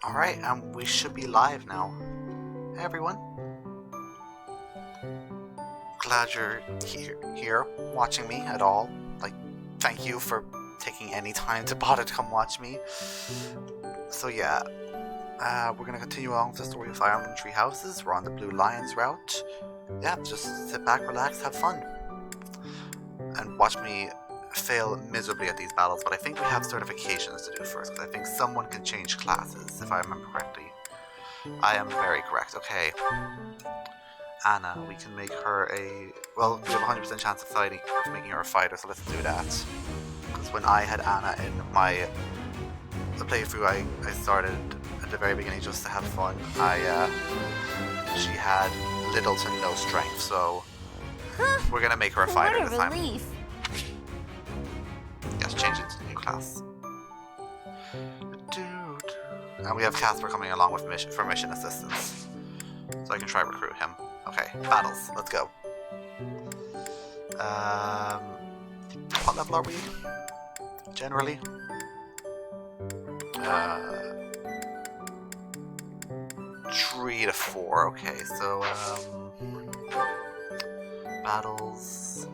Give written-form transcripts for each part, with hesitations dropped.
Alright, we should be live now. Hey everyone. Glad you're here watching me at all. Like, thank you for taking any time to bother to come watch me. So yeah, we're gonna continue on with the story of Fire Emblem Tree Houses. We're on the Blue Lions route. Yeah, just sit back, relax, have fun. And watch me fail miserably at these battles, but I think we have certifications to do first, because I think someone can change classes, if I remember correctly. I am very correct. Okay. Anna, we can make her a... Well, we have a 100% chance of making her a fighter, so let's do that. Because when I had Anna in my playthrough, I started at the very beginning just to have fun. She had little to no strength, so we're gonna make her a fighter this time. Relief. Yes, change it to the new class. And we have Casper coming along with for mission assistance, so I can try to recruit him. Okay, battles. Let's go. What level are we? Generally? 3 to 4. Okay, so battles.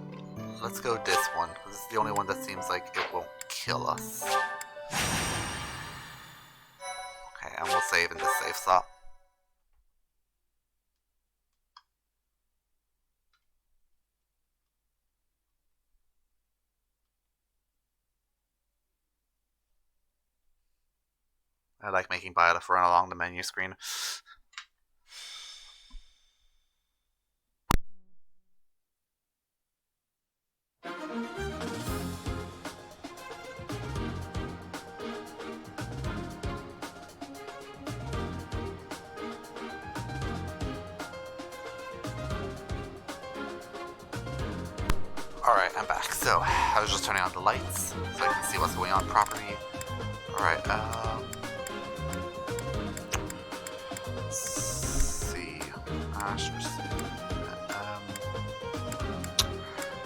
Let's go this one. This is the only one that seems like it won't kill us. Okay, and we'll save in this safe slot. I like making Byleth run along the menu screen. Alright, I'm back. So, I was just turning on the lights so I can see what's going on properly. Alright, let's see. Ashe,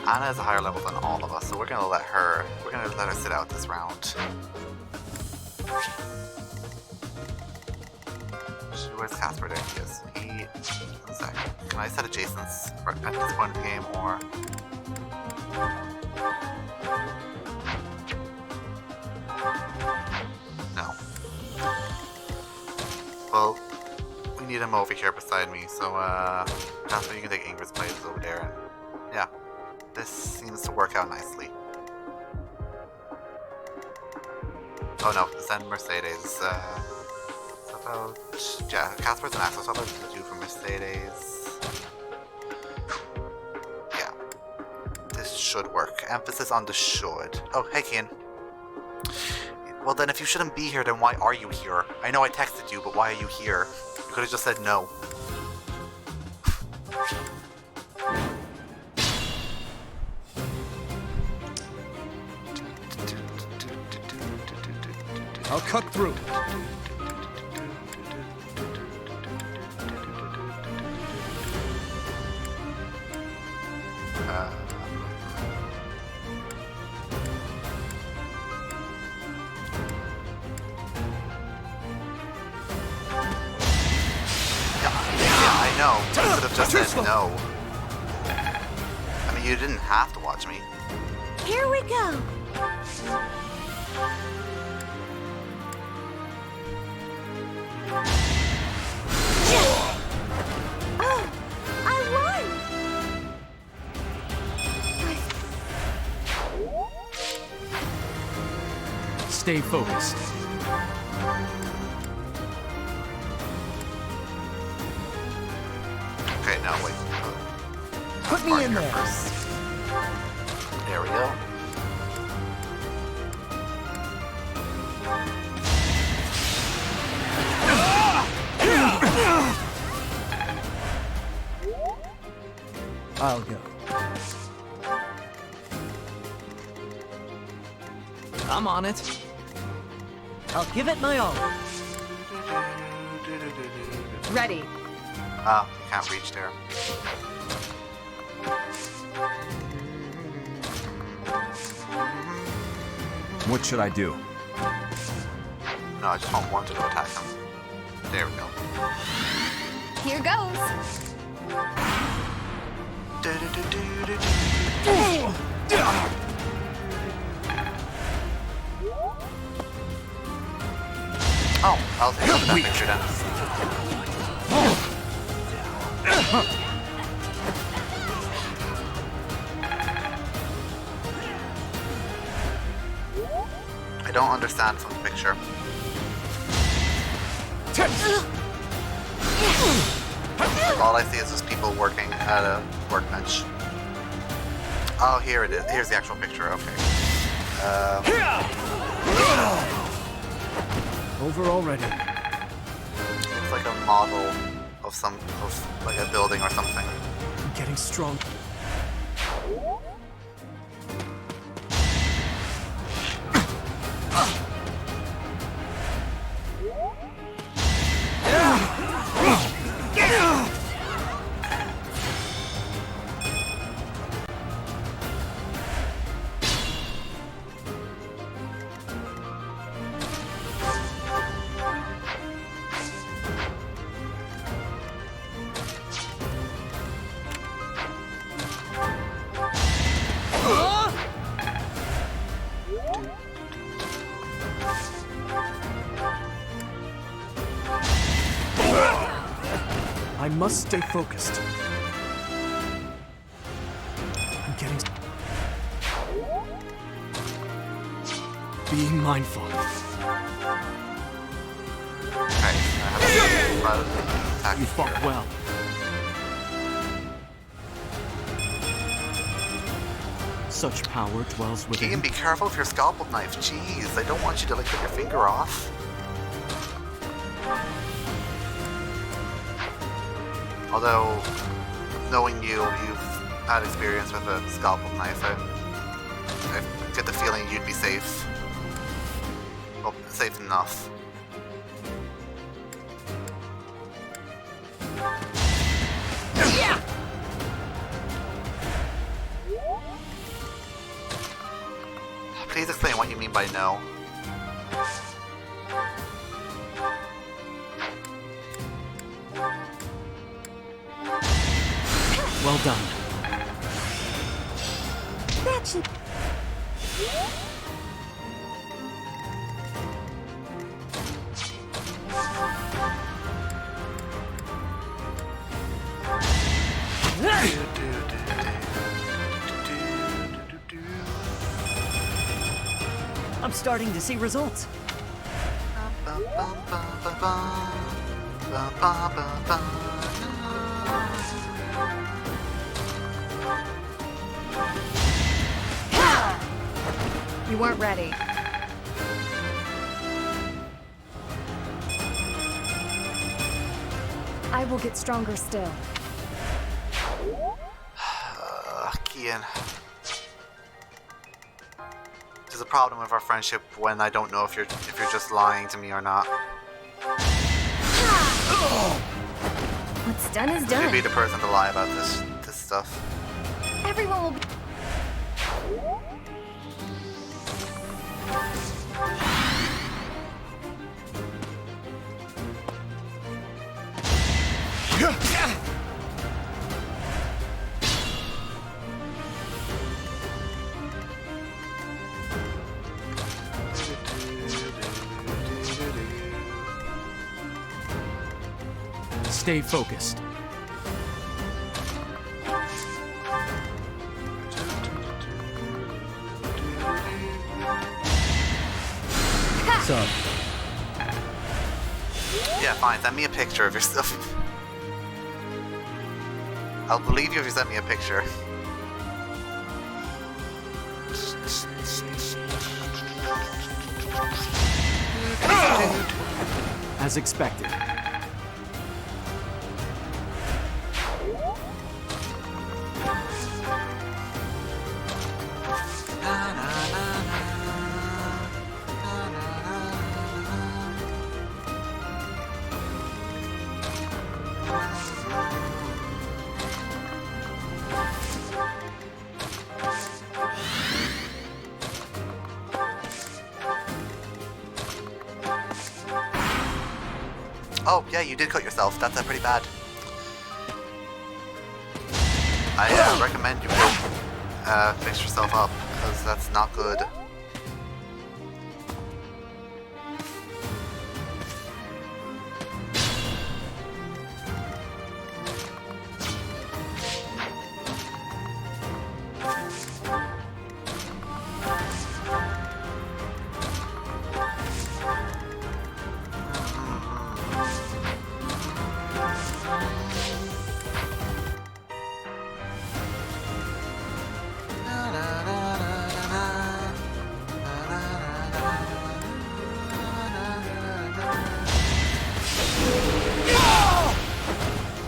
Anna is a higher level than all of us, so we're gonna let her sit out this round. Where's Casper? There he is. One sec. Can I set adjacents at this point in the game, or... No. Well, we need him over here beside me, so Casper, you can take Ingrid's place over there. Yeah, this seems to work out nicely. Oh no, send Mercedes. About... Yeah, Casper's an access, so I'll do for Mercedes. Yeah. This should work. Emphasis on the should. Oh, hey Kian. Well then, if you shouldn't be here, then why are you here? I know I texted you, but why are you here? You could have just said no. I'll cut through. No, you could have just said no. I mean, you didn't have to watch me. Here we go. Oh, I won! Stay focused. Okay, now wait. Put me in there. First. There we go. I'll go. I'm on it. I'll give it my all. Ready. Ah, you can't reach there. What should I do? No, I just want one to go attack him. There we go. Here goes. Oh, I'll take over that picture then. I don't understand from the picture. All I see is just people working at a workbench. Oh, here it is. Here's the actual picture. Okay. Over already. It's like a model of like a building or something. I'm getting strong. I must stay focused. I'm getting... Being mindful. Okay, I have a attack You fought here. well. Such power dwells within. Keegan, be careful with your scalpel knife. Jeez, I don't want you to like cut your finger off. Although, knowing you've had experience with a scalpel knife, I get the feeling you'd be safe. Well, safe enough. Please explain what you mean by no. Well done. That should... I'm starting to see results. You weren't ready. I will get stronger still. Kian. There's a problem with our friendship when I don't know if you're just lying to me or not. What's done is You'd done. be the person to lie about this stuff. Everyone will be... Stay focused. Sub. Yeah, fine. Send me a picture of your stuff. I'll believe you if you send me a picture. As expected. Oh, yeah, you did cut yourself. That's pretty bad. I recommend you go fix yourself up, because that's not good.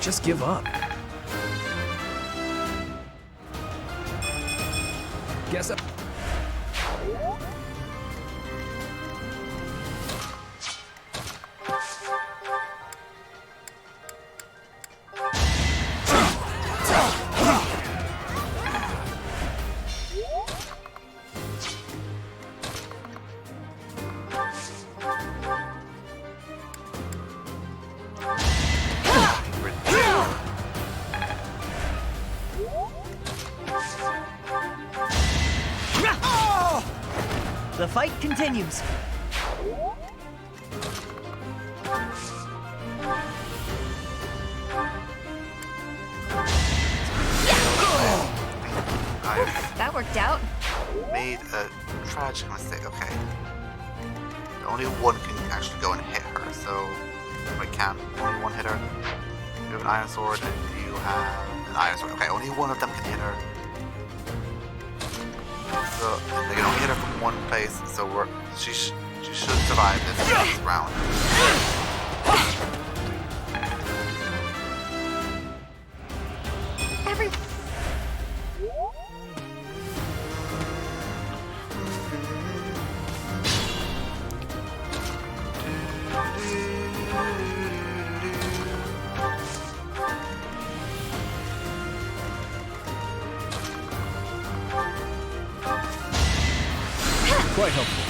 Just give up. Guess up. The fight continues. That worked out. Made a tragic mistake. Okay. Only one can actually go and hit her, so I can. Only one hitter. You have an iron sword and you have an iron sword. Okay, only one of them can hit her. So they can only hit her from one place, so she should survive this round. Quite helpful.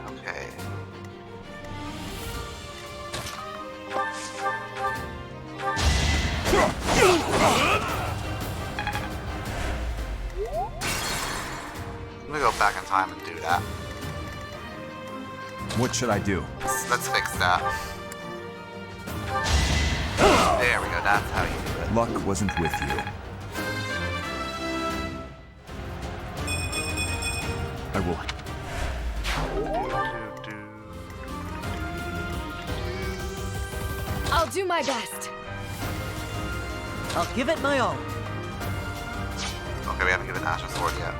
Okay. I'm gonna go back in time and do that. What should I do? Let's fix that. There we go, that's how you do it. Luck wasn't with you. I will. I'll do my best. I'll give it my all. Okay, we haven't given Ashe a sword yet.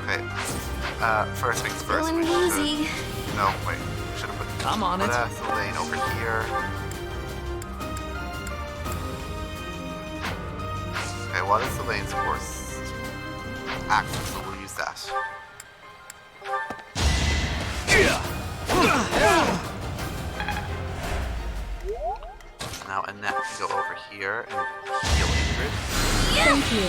Okay. First things first. Feeling We should... wheezy. No, wait. We should have put I'm on it. Lane over here. Okay, what is the lane's worst access? So we'll use that. So now Annette can go over here and heal Ingrid. Thank you.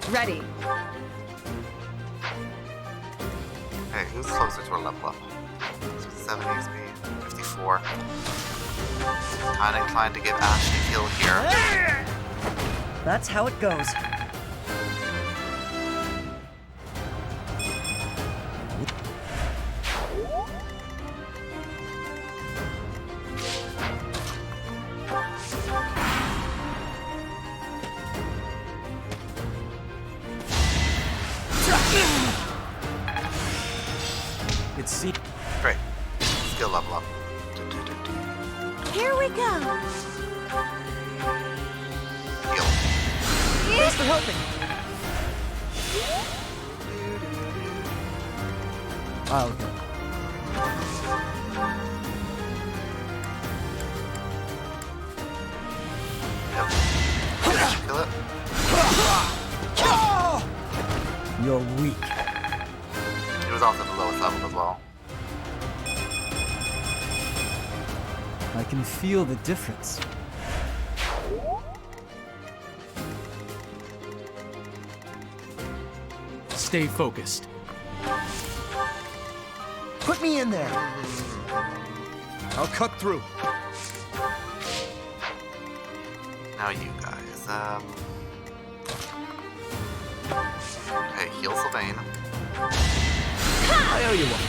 Ready. Okay, who's closer to a level up? 7 XP, 54. Kinda inclined to give Ashe the kill here. That's how it goes. It's see. Great. Skill level up. Here we go. Heal. Thanks for helping. I'll go. Yep. Did Ashe kill it? You're weak. He was also the lowest level as well. I can feel the difference. Stay focused. Put me in there. I'll cut through. Now you guys, okay, heal Sylvain. I owe you one.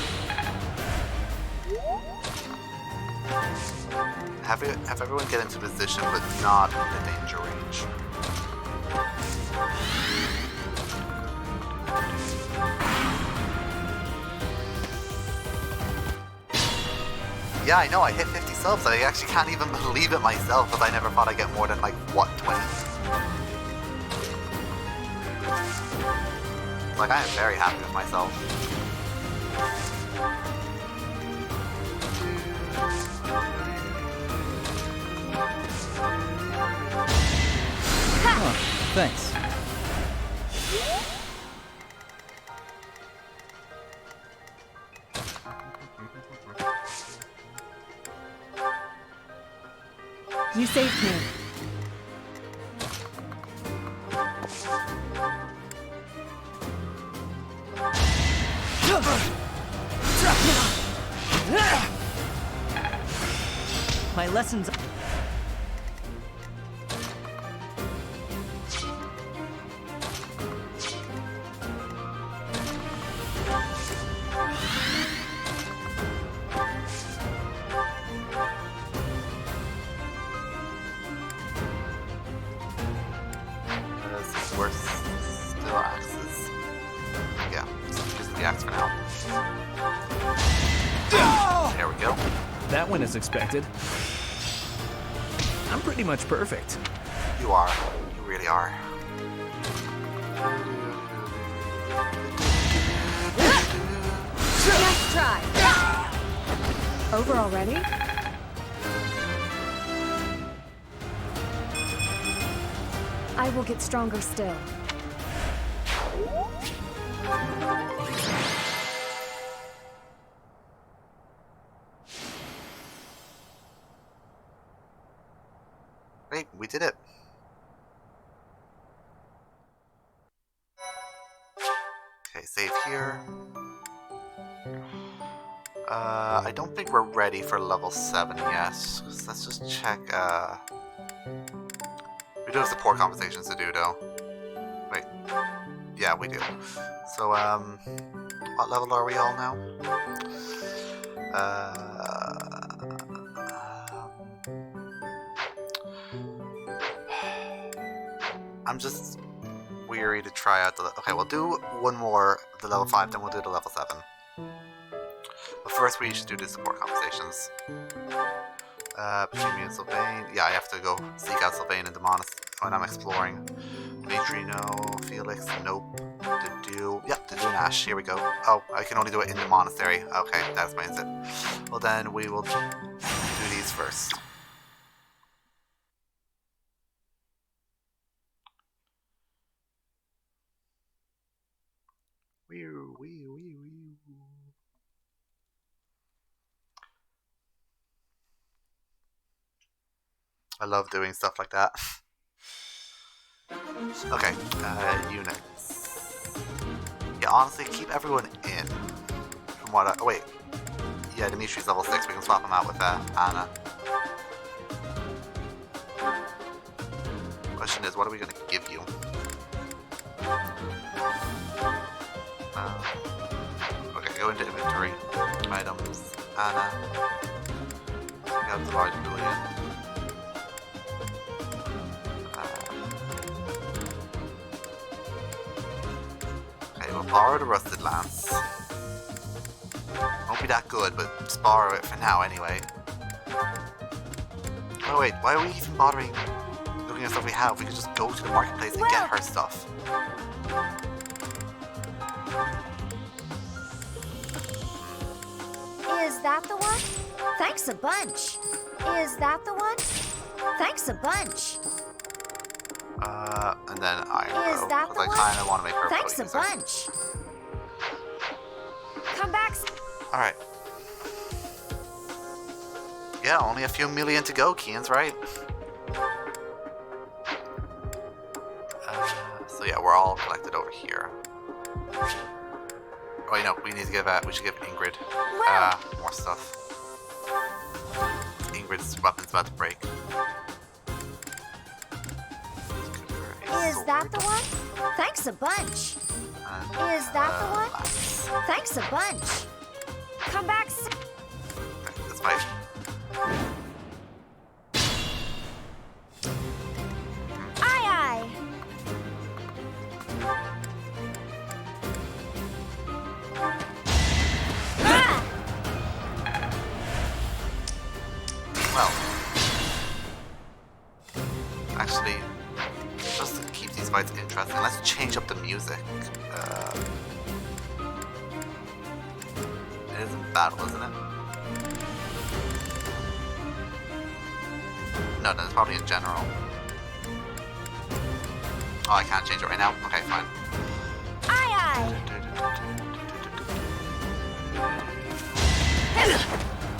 Have everyone get into position, but not in the danger range. Yeah, I know, I hit 50 subs. I actually can't even believe it myself, because I never thought I'd get more than, like, what, 20? Like, I am very happy with myself. Huh, thanks. You saved me. My lessons. We're still axes. Yeah, just the axe for now. There we go. That went as expected. I'm pretty much perfect. You are. You really are. Nice try. Over already? I will get stronger still. Great, we did it. Okay, save here. I don't think we're ready for level 7 yet. So let's just check. We do have support conversations to do, though. Wait. Yeah, we do. So, what level are we all now? I'm just weary to try out the... Okay, we'll do one more, the level 5, then we'll do the level 7. But first we should do the support conversations. Between me and Sylvain. Yeah, I have to go seek out Sylvain in the monastery when I'm exploring. Dimitri, no. Felix, nope. Dedu. Yep, Dedu and Ashe. Here we go. Oh, I can only do it in the monastery. Okay, that explains it. Well then, we will do these first. Wee-oo, wee-oo, wee-oo, wee-oo. I love doing stuff like that. Okay, units. Yeah, honestly, keep everyone in. From what oh wait. Yeah, Dimitri's level 6, we can swap him out with Anna. Question is, what are we gonna give you? Okay, go into inventory. Items. Anna. Take out the large billion. Okay, we'll borrow the rusted lance. Won't be that good, but just borrow it for now anyway. Oh wait, why are we even bothering looking at stuff we have? We could just go to the marketplace and get her stuff. Is that the one? Thanks a bunch. Is that the one? Thanks a bunch. And then I Is that the I one? kind of want to make her a Thanks a user. bunch. Come back. Alright. Yeah, only a few million to go, Kian's right. So yeah, we're all collected over here. Oh, you know, we need to give we should give Ingrid more stuff. Ingrid's weapon's about to break. Is that the one? Thanks a bunch. Is that the one? Thanks a bunch. Come back. Let's fight. Aye, aye. Ah! Well, actually, just to keep these fights interesting, let's change up the music. It is in battle, isn't it? No, that's probably in general. Oh, I can't change it right now? Okay, fine. Aye, aye.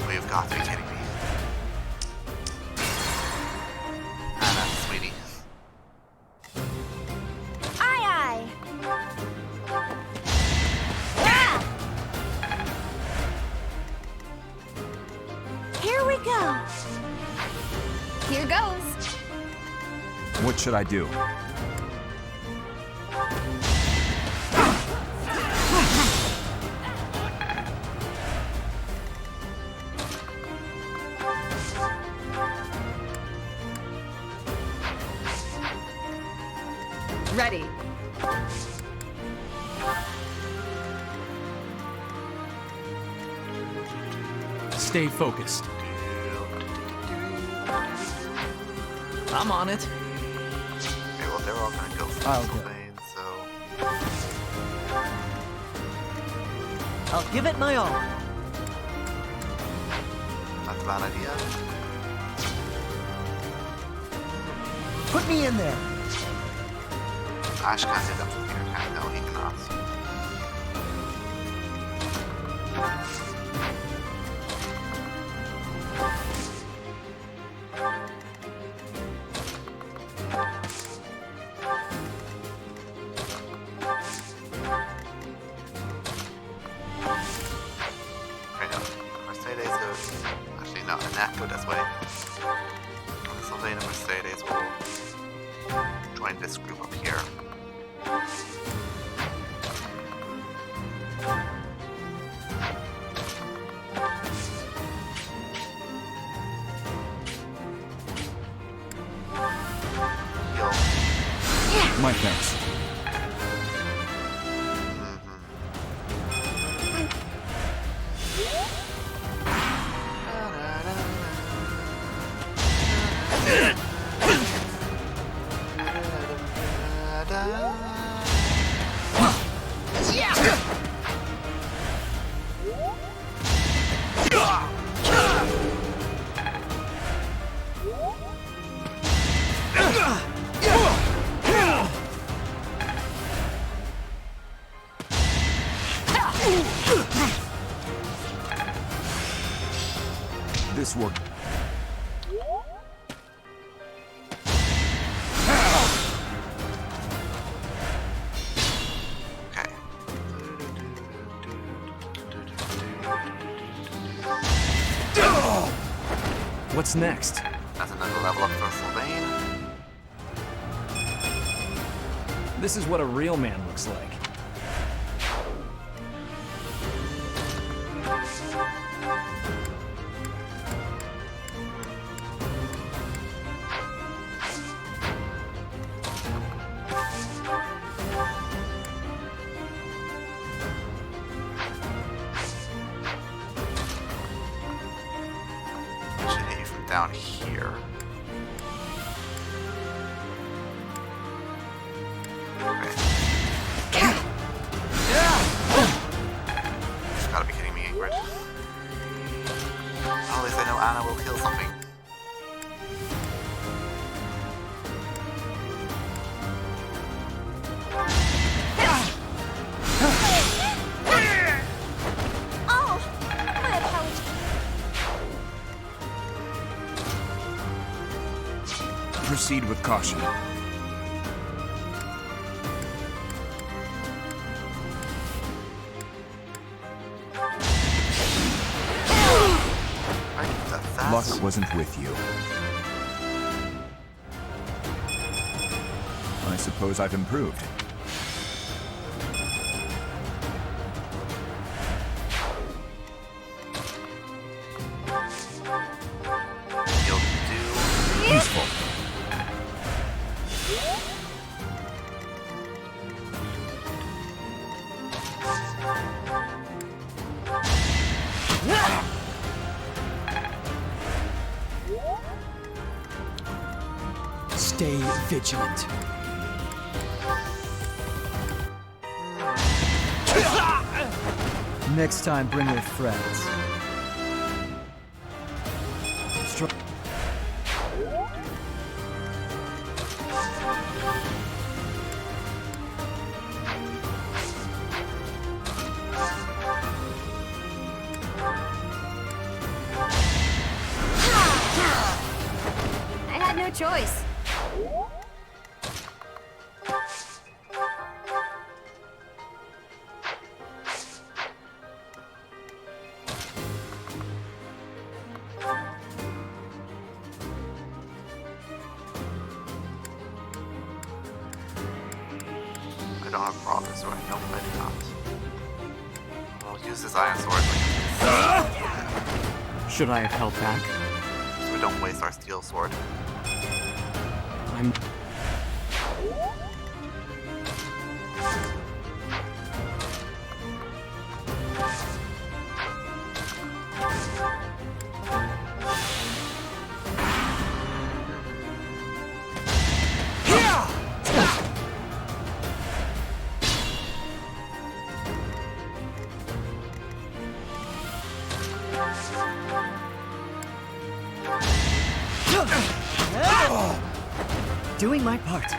We've got to be kidding me. Anna, sweetie. Aye, aye. Ah! Here we go. Here goes. What should I do? Ready. Stay focused. I'm on it. Okay, well, they're all gonna go for I'll this go. vein, so. I'll give it my all. That's a bad idea. Put me in there. Ashe can't do that from here, can he? No, he cannot. Okay, no. Mercedes goes. Actually, no, Annette go this way. Sylvain and Mercedes will join this group up here. Heal. My thanks. This worked. Okay. What's next? That's another level up for Sylvain. This is what a real man looks like. I should hit you from down here. Okay. You've gotta be kidding me, Ingrid. At least I know Anna will kill something. Proceed with caution. Luck wasn't with you. I suppose I've improved. You'll do Useful. Stay vigilant. Next time, bring your friends. Str- I had no choice. I don't have progress sword. Nope, I do not. I'll use this iron sword Should I have held back? so we don't waste our steel sword. I'm... Doing my part.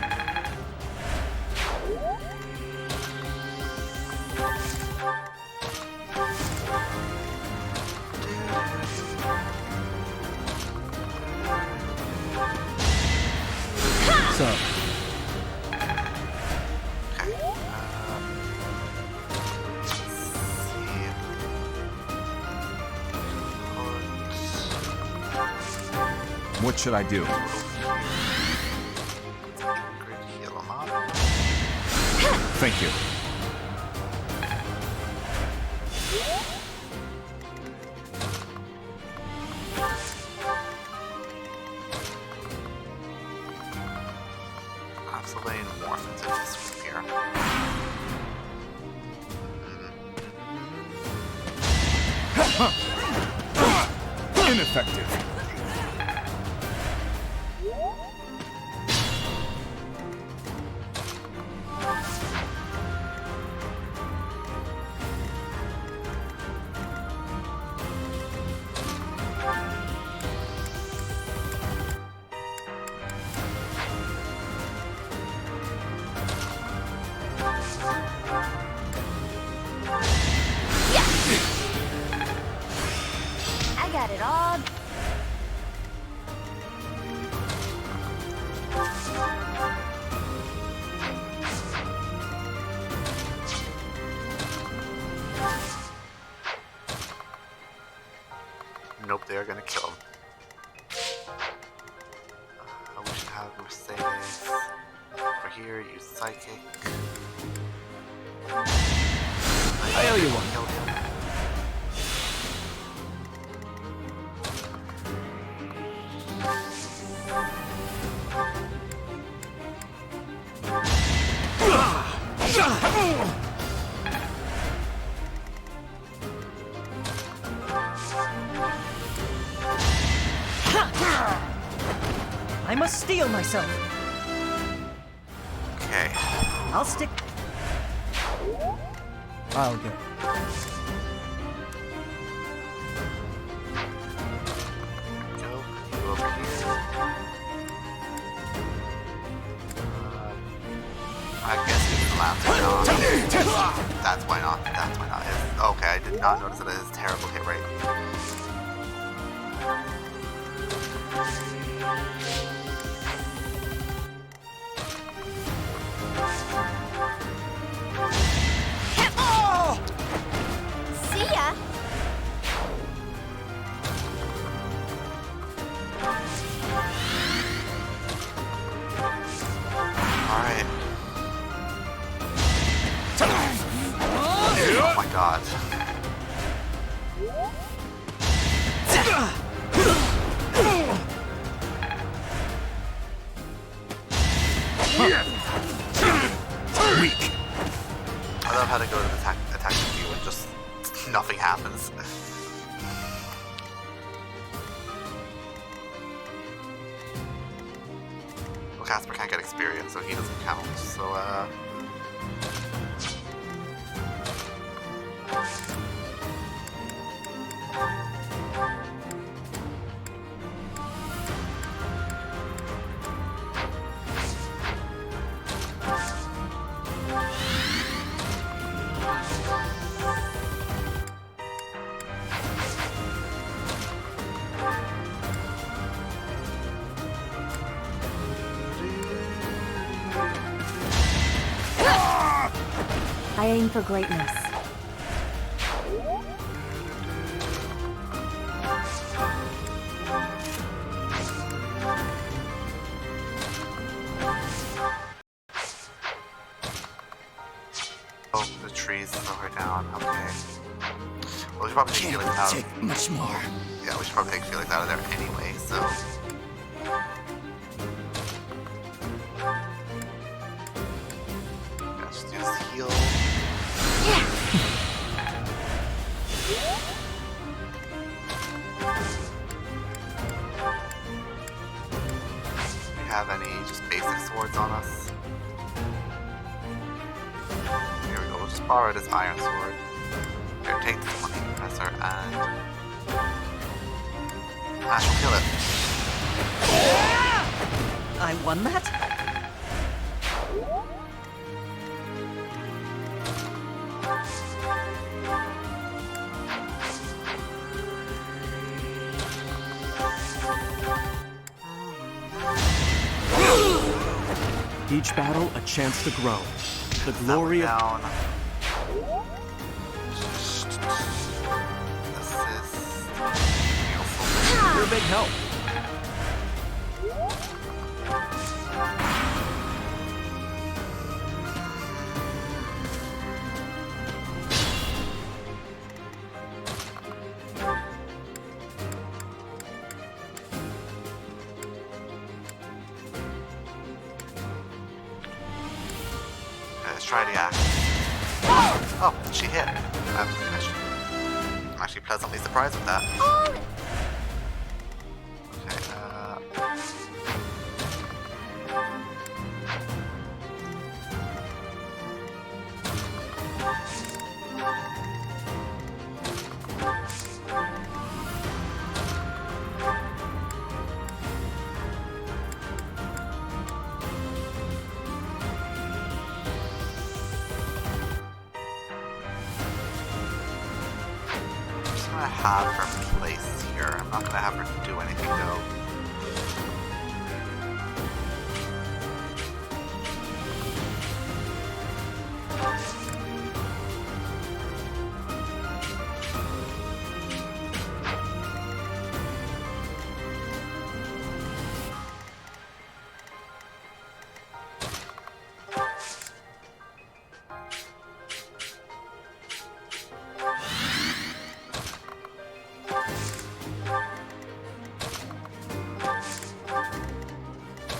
So, What should I do? Heal him up. Thank you. Absolutely morph into this from here. Ineffective. I got it all. Nope, they are gonna kill him. We should have Mercedes over here, use Psychic. I owe you one. Kill him. I must steel myself. Okay. I'll stick. I'll go. Go. You over here. I guess it's allowed to not. That's why not. That's why not. Okay, I did not notice that it has terrible hit rate. god. Weak. I love how to go to the attack view and just nothing happens. Well, Casper can't get experience, so he doesn't count. So, I aim for greatness. oh, the trees slow her down. Okay. Well, we should probably take Felix out. Take much more. Yeah, we should probably take Felix out of there anyway, so. Yeah, just use heal. Do we have any just basic swords on us? Here we go, we'll just borrow this iron sword. Here, take this monkey professor and Ashe will kill it. I won that? Each battle a chance to grow. The That glory one of down. Assist. Beautiful. You're a big help. Okay, let's try the axe. Oh, she hit. I'm actually pleasantly surprised with that. Okay, I'm just gonna have her place here. I'm not gonna have her do anything though.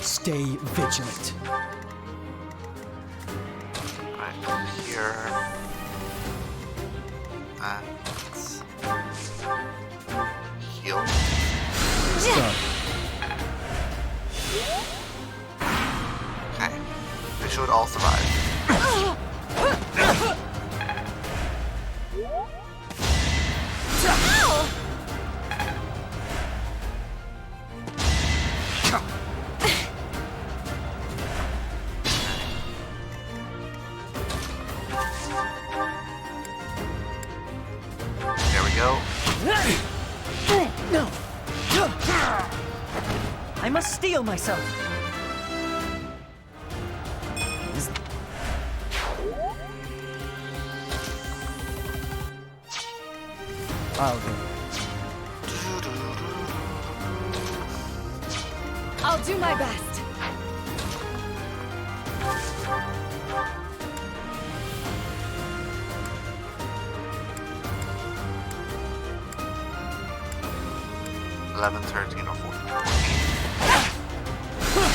Stay vigilant. Right here. And heal. Stop. Okay. They should all survive. There we go. No! I must steel myself. Ah, okay. I'll do my best. 11, 13, or 14.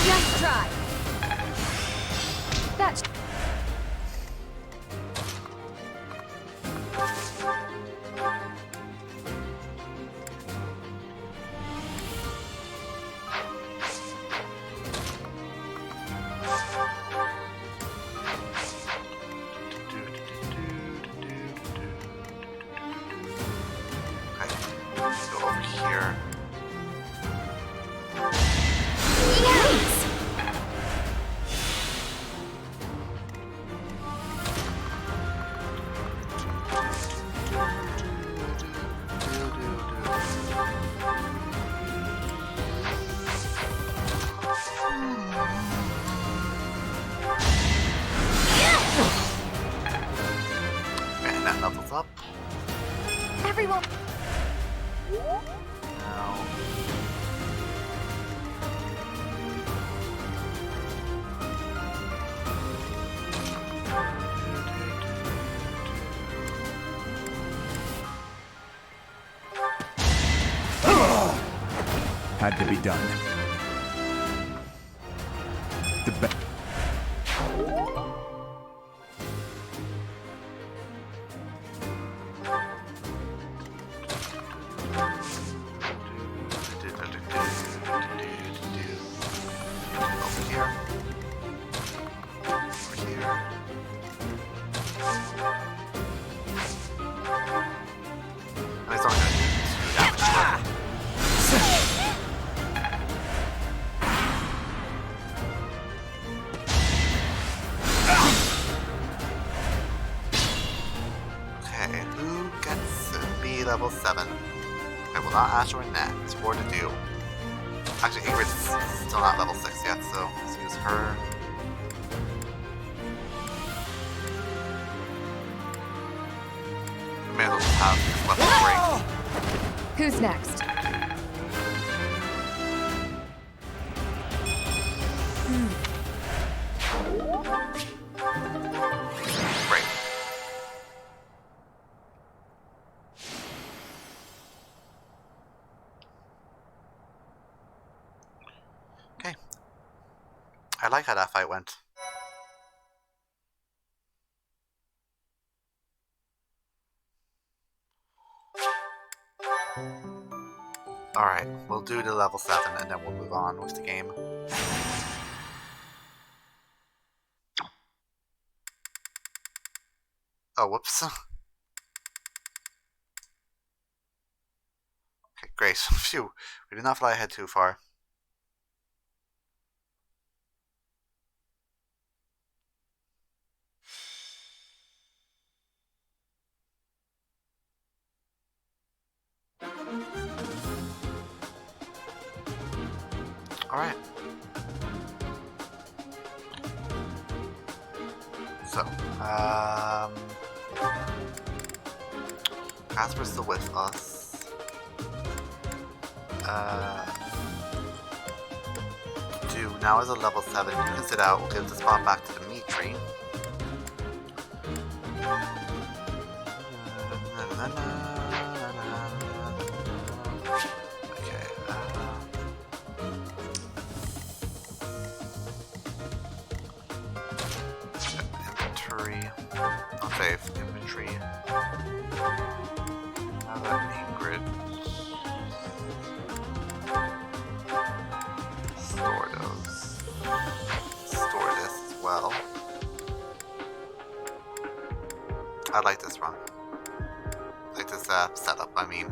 Nice try. That's Go over here. And that levels up. Everyone. Now. Had to be done. The be- Over here. Over here. And it's only gonna do 2 damage. Okay, who gets to be level 7? Okay, well not Ashe or Nat. It's 4 to do. Actually, Ingrid's still not level 6 yet, so let's use her. May as well just have this weapon break. who's next? Break. Okay. I like how that fight went. Alright, we'll do the level 7 and then we'll move on with the game. Oh, whoops. Okay, great. Phew. We did not fly ahead too far. Alright. So, Casper's still with us. Do now is a level 7. You can sit out. We'll give the spot back to Dimitri. Okay. Inventory. I'll save inventory. Now that Ingrid. Store those. Store this as well. I like this run. I like this setup, I mean.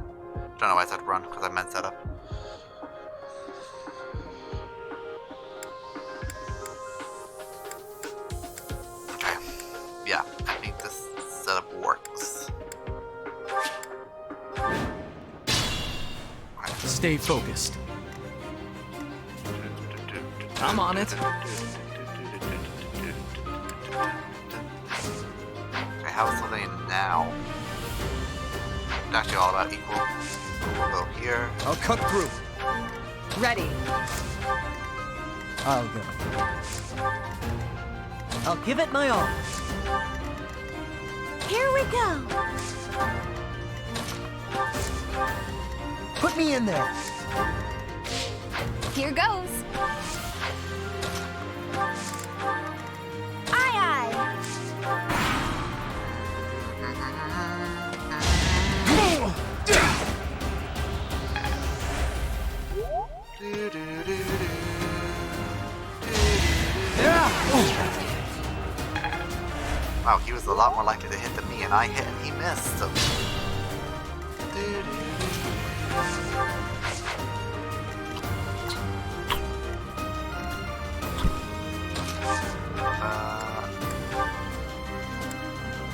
Don't know why I said run, because I meant setup. Okay. Yeah, I think this setup works. Stay focused. I'm on it. Okay, how's something now? It's actually all about equal. We'll go here. I'll cut through. Ready. I'll go. I'll give it my all. Here we go. Put me in there. Here goes. Aye, aye. Wow, he was a lot more likely to hit than me, and I hit and he missed. So.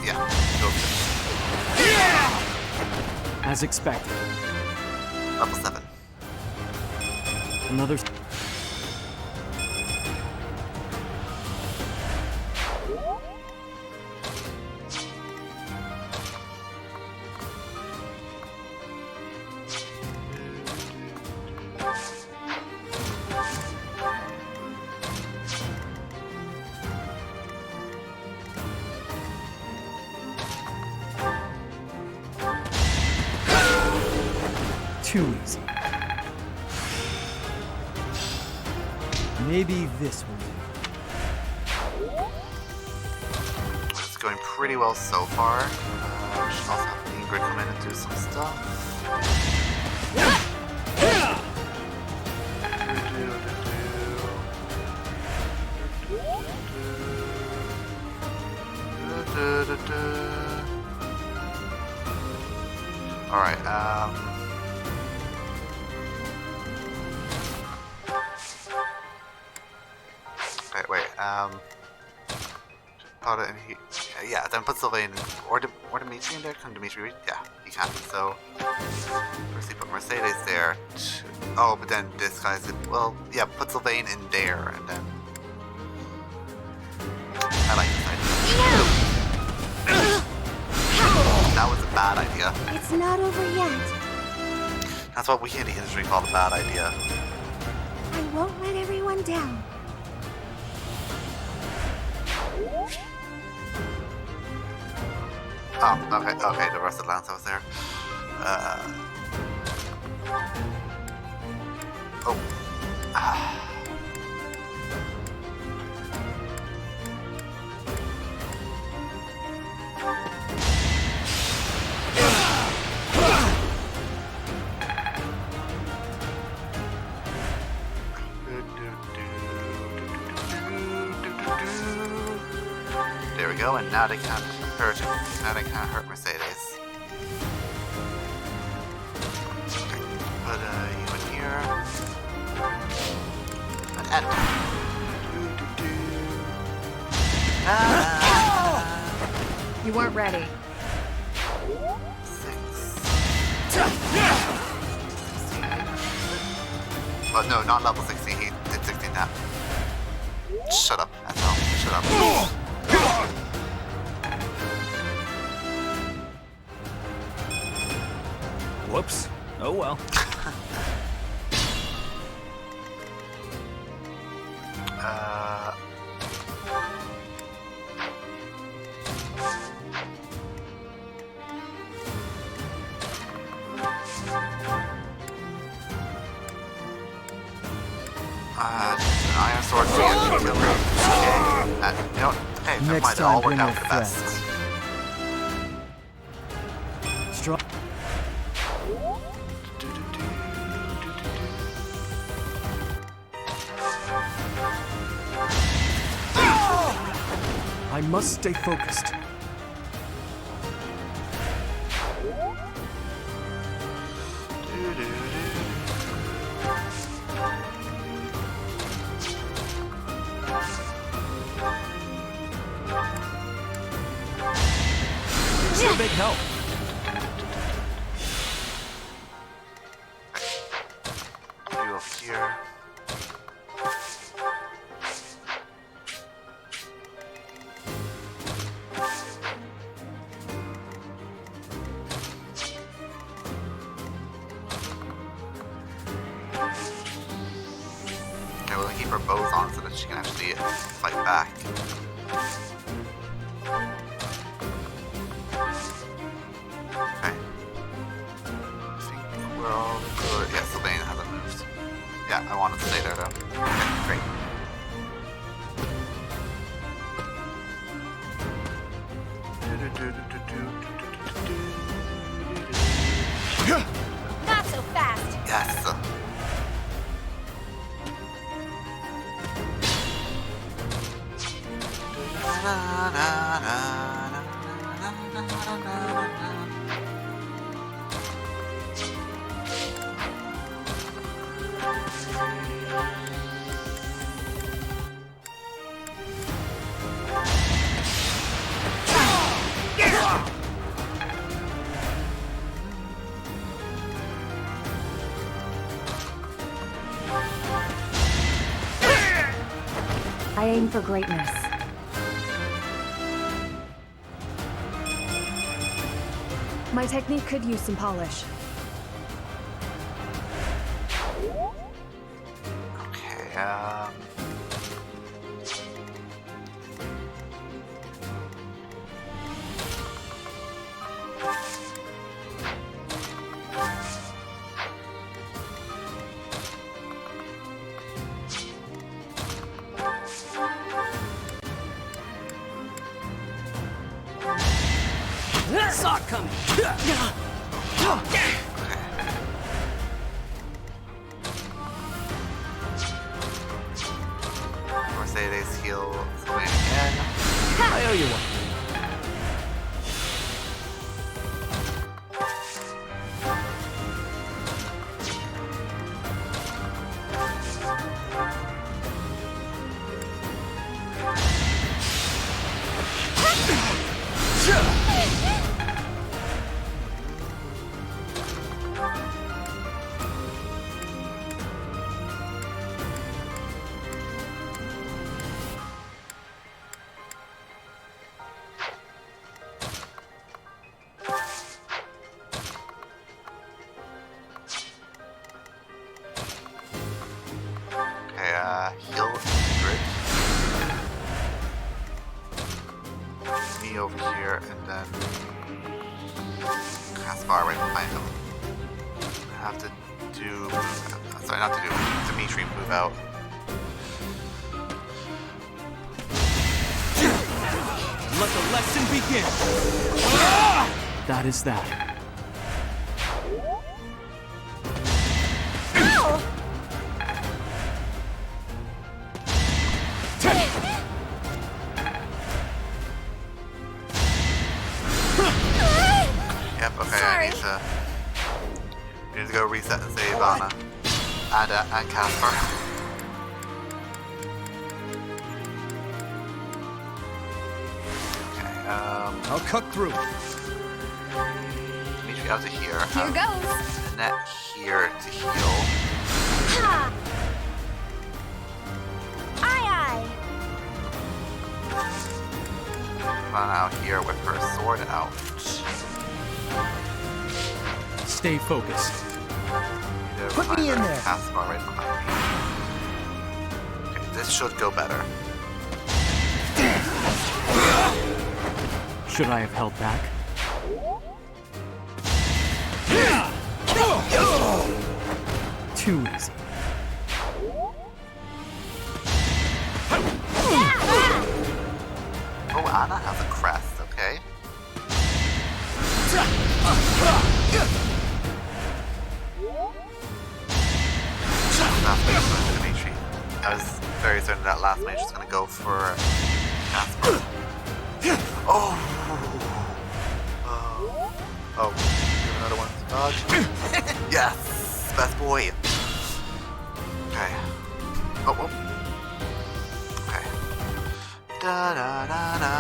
Yeah, go for it. As expected. Level 7. Another. Too easy. Maybe this will do. It's going pretty well so far. We should also have Ingrid come in and do some stuff. Alright, okay, wait, put it in here. Yeah, then put Sylvain or Dimitri in there. Can Dimitri read? Yeah, he can. So, firstly put Mercedes there. Oh, but then this guy's well, yeah, put Sylvain in there, and then I like this idea. That was a bad idea. It's not over yet. That's what we in the industry call a bad idea. I won't let everyone down. Oh, okay, the rest of the Lance was there. Oh. There we go, and now they can't hurt. Now they can't hurt Mercedes. Okay, put you in here. And end. You weren't ready. 6. Oh no, not level 60. He did 16 now. Shut up, Ethel. Shut up. Whoops. Oh well. An iron sword to get me killed. Okay. You know what? Hey, never Next mind. It all time, worked bring out your for the best. Strong. I must stay focused. You're a big help. You up here. Okay, we'll keep her bows on so that she can actually fight back. Okay. I think we're all good. Yeah, Sylvain hasn't Yeah, I want it to stay there though. Okay, great. Not so fast. Yes. I aim for greatness. My technique could use some polish. Okay, Saw it coming. Mercedes heal Sylvain again. I owe you one. Okay, heal Ingrid. Me over here, and then Caspar right behind him. I have to do. Sorry, not to do. Dimitri move out. Let the lesson begin. That is that. Yep. Okay, Sorry. I need to go reset and save Anna and Caspar. Okay. I'll cut through. Dimitri out to here. Here goes. Annette here to heal. Ha! Aye, Run out here with her sword out. Stay focused. Put me in there. Caspar right behind me. Okay, this should go better. Should I have held back? Too easy. Oh, Anna has a crest, okay. Last mage was Dimitri. I was very certain that last mage was going to go for Caspar. Oh! Oh, do another one. Dodge. Yes! Best boy! Okay. Oh, oh. Okay. Da da da da.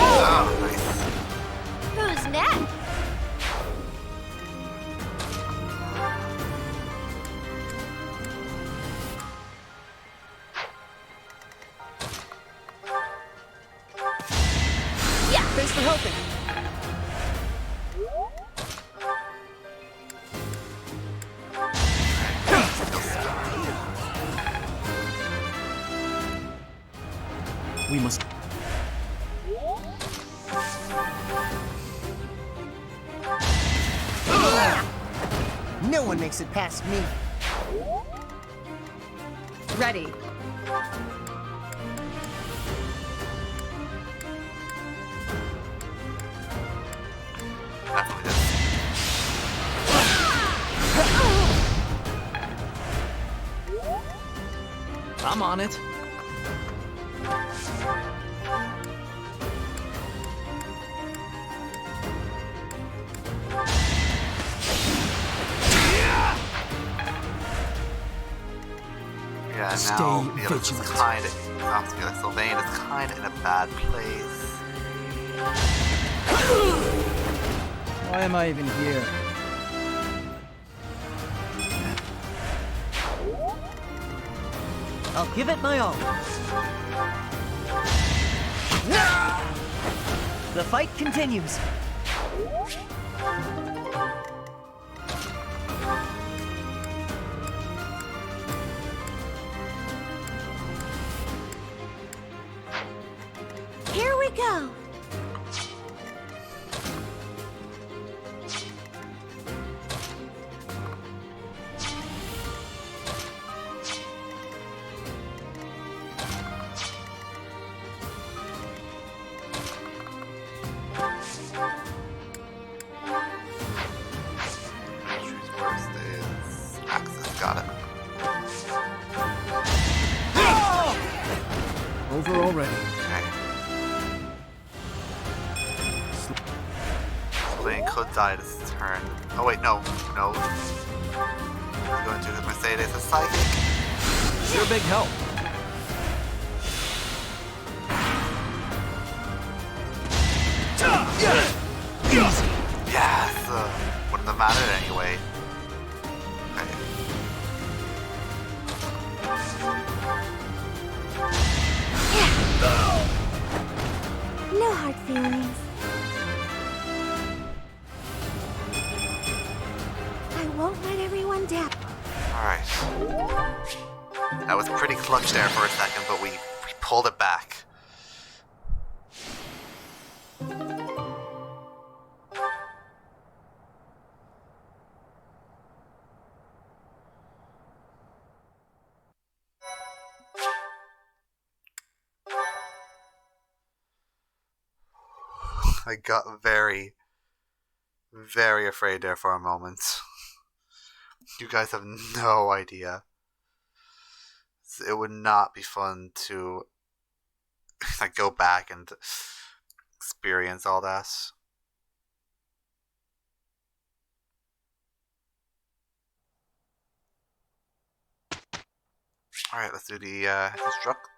Oh, nice. Who's next? Thanks for helping. No one makes it past me. Ready. Definitely this. I'm on it. Yeah, Stay now Felix is vigilant. kind of, not Felix, Sylvain is kind of in a bad place. Why am I even here? I'll give it my all. The fight continues. Here we go. Choose worst is Axis, got it. Over already. Okay. Sylvain could die this turn. Oh wait, no. He's going to his Mercedes, a psychic. You're a big help. Yes! Wouldn't have mattered anyway. Okay. No hard feelings. I won't let everyone down. Alright. That was pretty clutch there for a second, but we pulled it back. I got very, very afraid there for a moment. You guys have no idea. It would not be fun to like go back and experience all that. Alright, let's do the construct.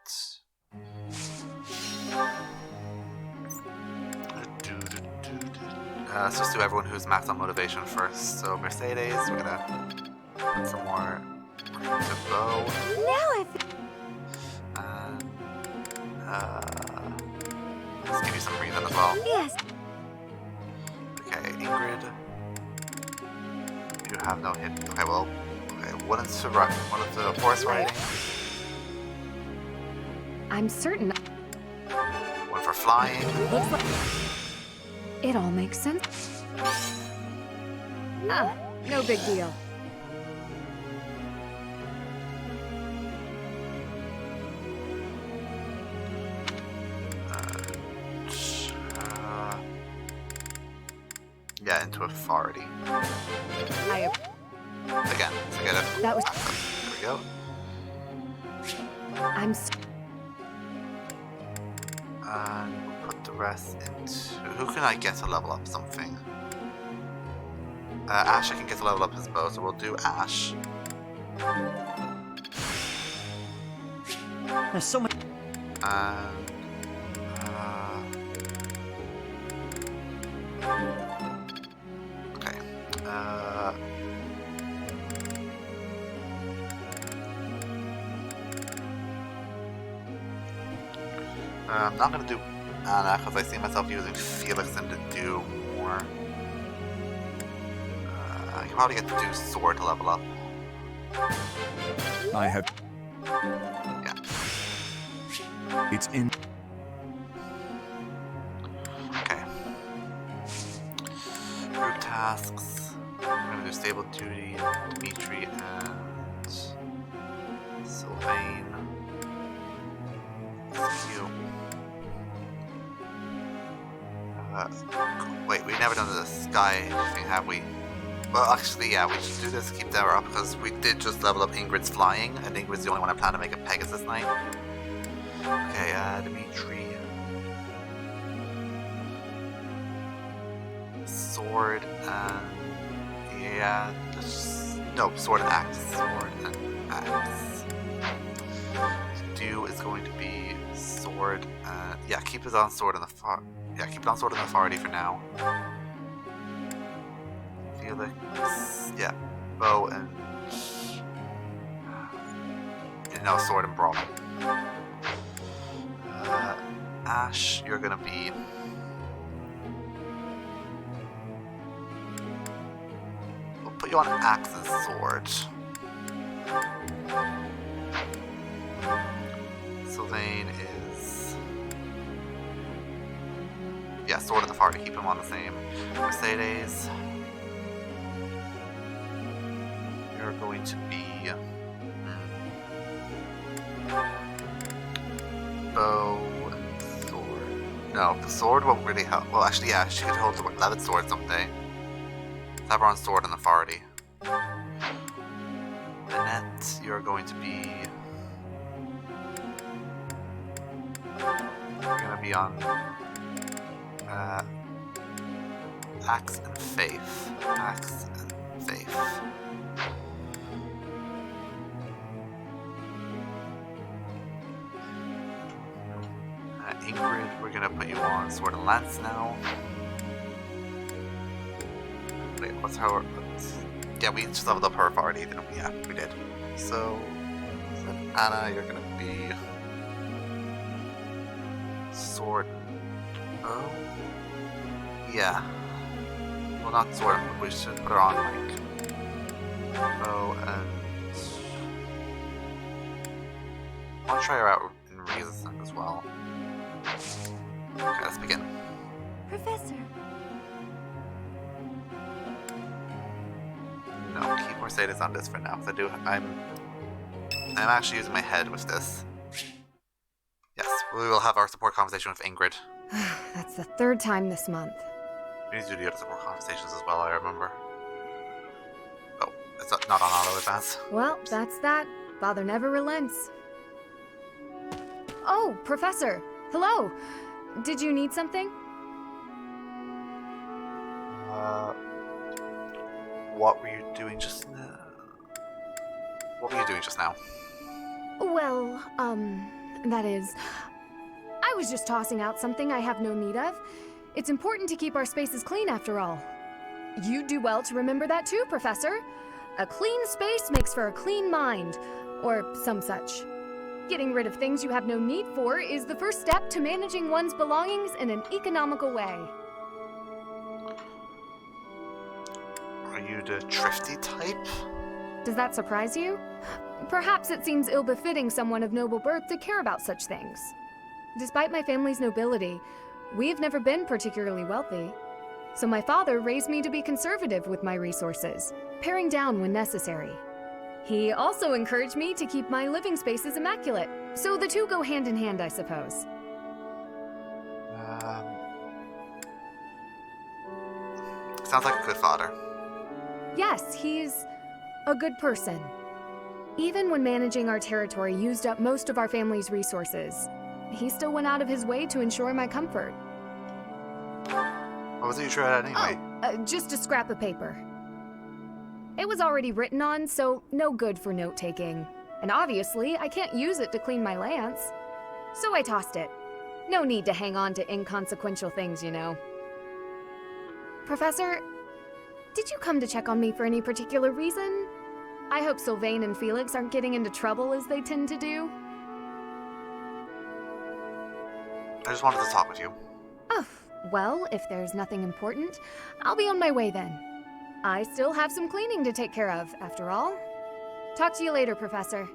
Let's just do everyone who's maxed on motivation first. So Mercedes, we're gonna put some more to bow. Now I feel And let's give you some reason as well. yes. Okay, Ingrid. You have no hit. Okay, well, okay, one into horse riding, I'm certain. one for flying. Looks like it all makes sense. Ah, no big deal. Yeah, into authority. I Again, to get it. that was. There we go. I'm. And put the rest into. Who can I get to level up something? Ashe, I can get to level up his bow, so we'll do Ashe. There's so much. And. Okay. I'm not gonna do Anna because I see myself using Felix then to do more. I can probably get to do Sword to level up. I have. Yeah. It's in. Okay. Group tasks. Duty, Dimitri, and Sylvain. You. Wait, we've never done the sky thing, have we? Well, actually, yeah, we should do this, keep Deborah up, because we did just level up Ingrid's flying, and Ingrid's the only one I plan to make a Pegasus Knight. Okay, Dimitri. Sword and... yeah, no, sword and axe. Sword and axe. Do is going to be sword, yeah, keep it on sword in the far... yeah, keep it on sword in the authority for now. Felix, yeah, bow and... no, sword and brawl. Ashe, you're gonna be... we'll put you on axe and sword. Sylvain is... yeah, sword and the far to keep him on the same. Mercedes, you're going to be... bow and sword. No, the sword won't really help. Well, actually, yeah, she could hold the levied sword someday. Have her on sword and authority. Annette, you're going to be... you're going to be on axe and faith. Axe and faith. Ingrid, we're gonna put you on sword and lance now. Wait, what's her? Yeah, we just leveled up her authority, didn't we? Yeah, we did. So then Anna, you're gonna be sword. Oh, yeah. Well, not sword, but we should put her on like bow and. I'll try her out in resistance as well. Okay, let's begin. Professor. No, keep Mercedes on this for now. Cause I'm actually using my head with this. Yes, we will have our support conversation with Ingrid. That's the third time this month. We need to do the other support conversations as well, I remember. Oh, it's not on auto advance. Well, that's that. Father never relents. Oh, Professor. Hello. Did you need something? What were you doing just now? What were you doing just now? Well, that is... I was just tossing out something I have no need of. It's important to keep our spaces clean, after all. You'd do well to remember that too, Professor. A clean space makes for a clean mind, or some such. Getting rid of things you have no need for is the first step to managing one's belongings in an economical way. Are you the thrifty type? Does that surprise you? Perhaps it seems ill-befitting someone of noble birth to care about such things. Despite my family's nobility, we've never been particularly wealthy. So my father raised me to be conservative with my resources, paring down when necessary. He also encouraged me to keep my living spaces immaculate, so the two go hand in hand, I suppose. Sounds like a good father. Yes, he's a good person. Even when managing our territory used up most of our family's resources, he still went out of his way to ensure my comfort. What was it you tried anyway? Just a scrap of paper. It was already written on, so no good for note-taking. And obviously, I can't use it to clean my lance. So I tossed it. No need to hang on to inconsequential things, you know. Professor, did you come to check on me for any particular reason? I hope Sylvain and Felix aren't getting into trouble as they tend to do. I just wanted to talk with you. Oh, well, if there's nothing important, I'll be on my way then. I still have some cleaning to take care of, after all. Talk to you later, Professor.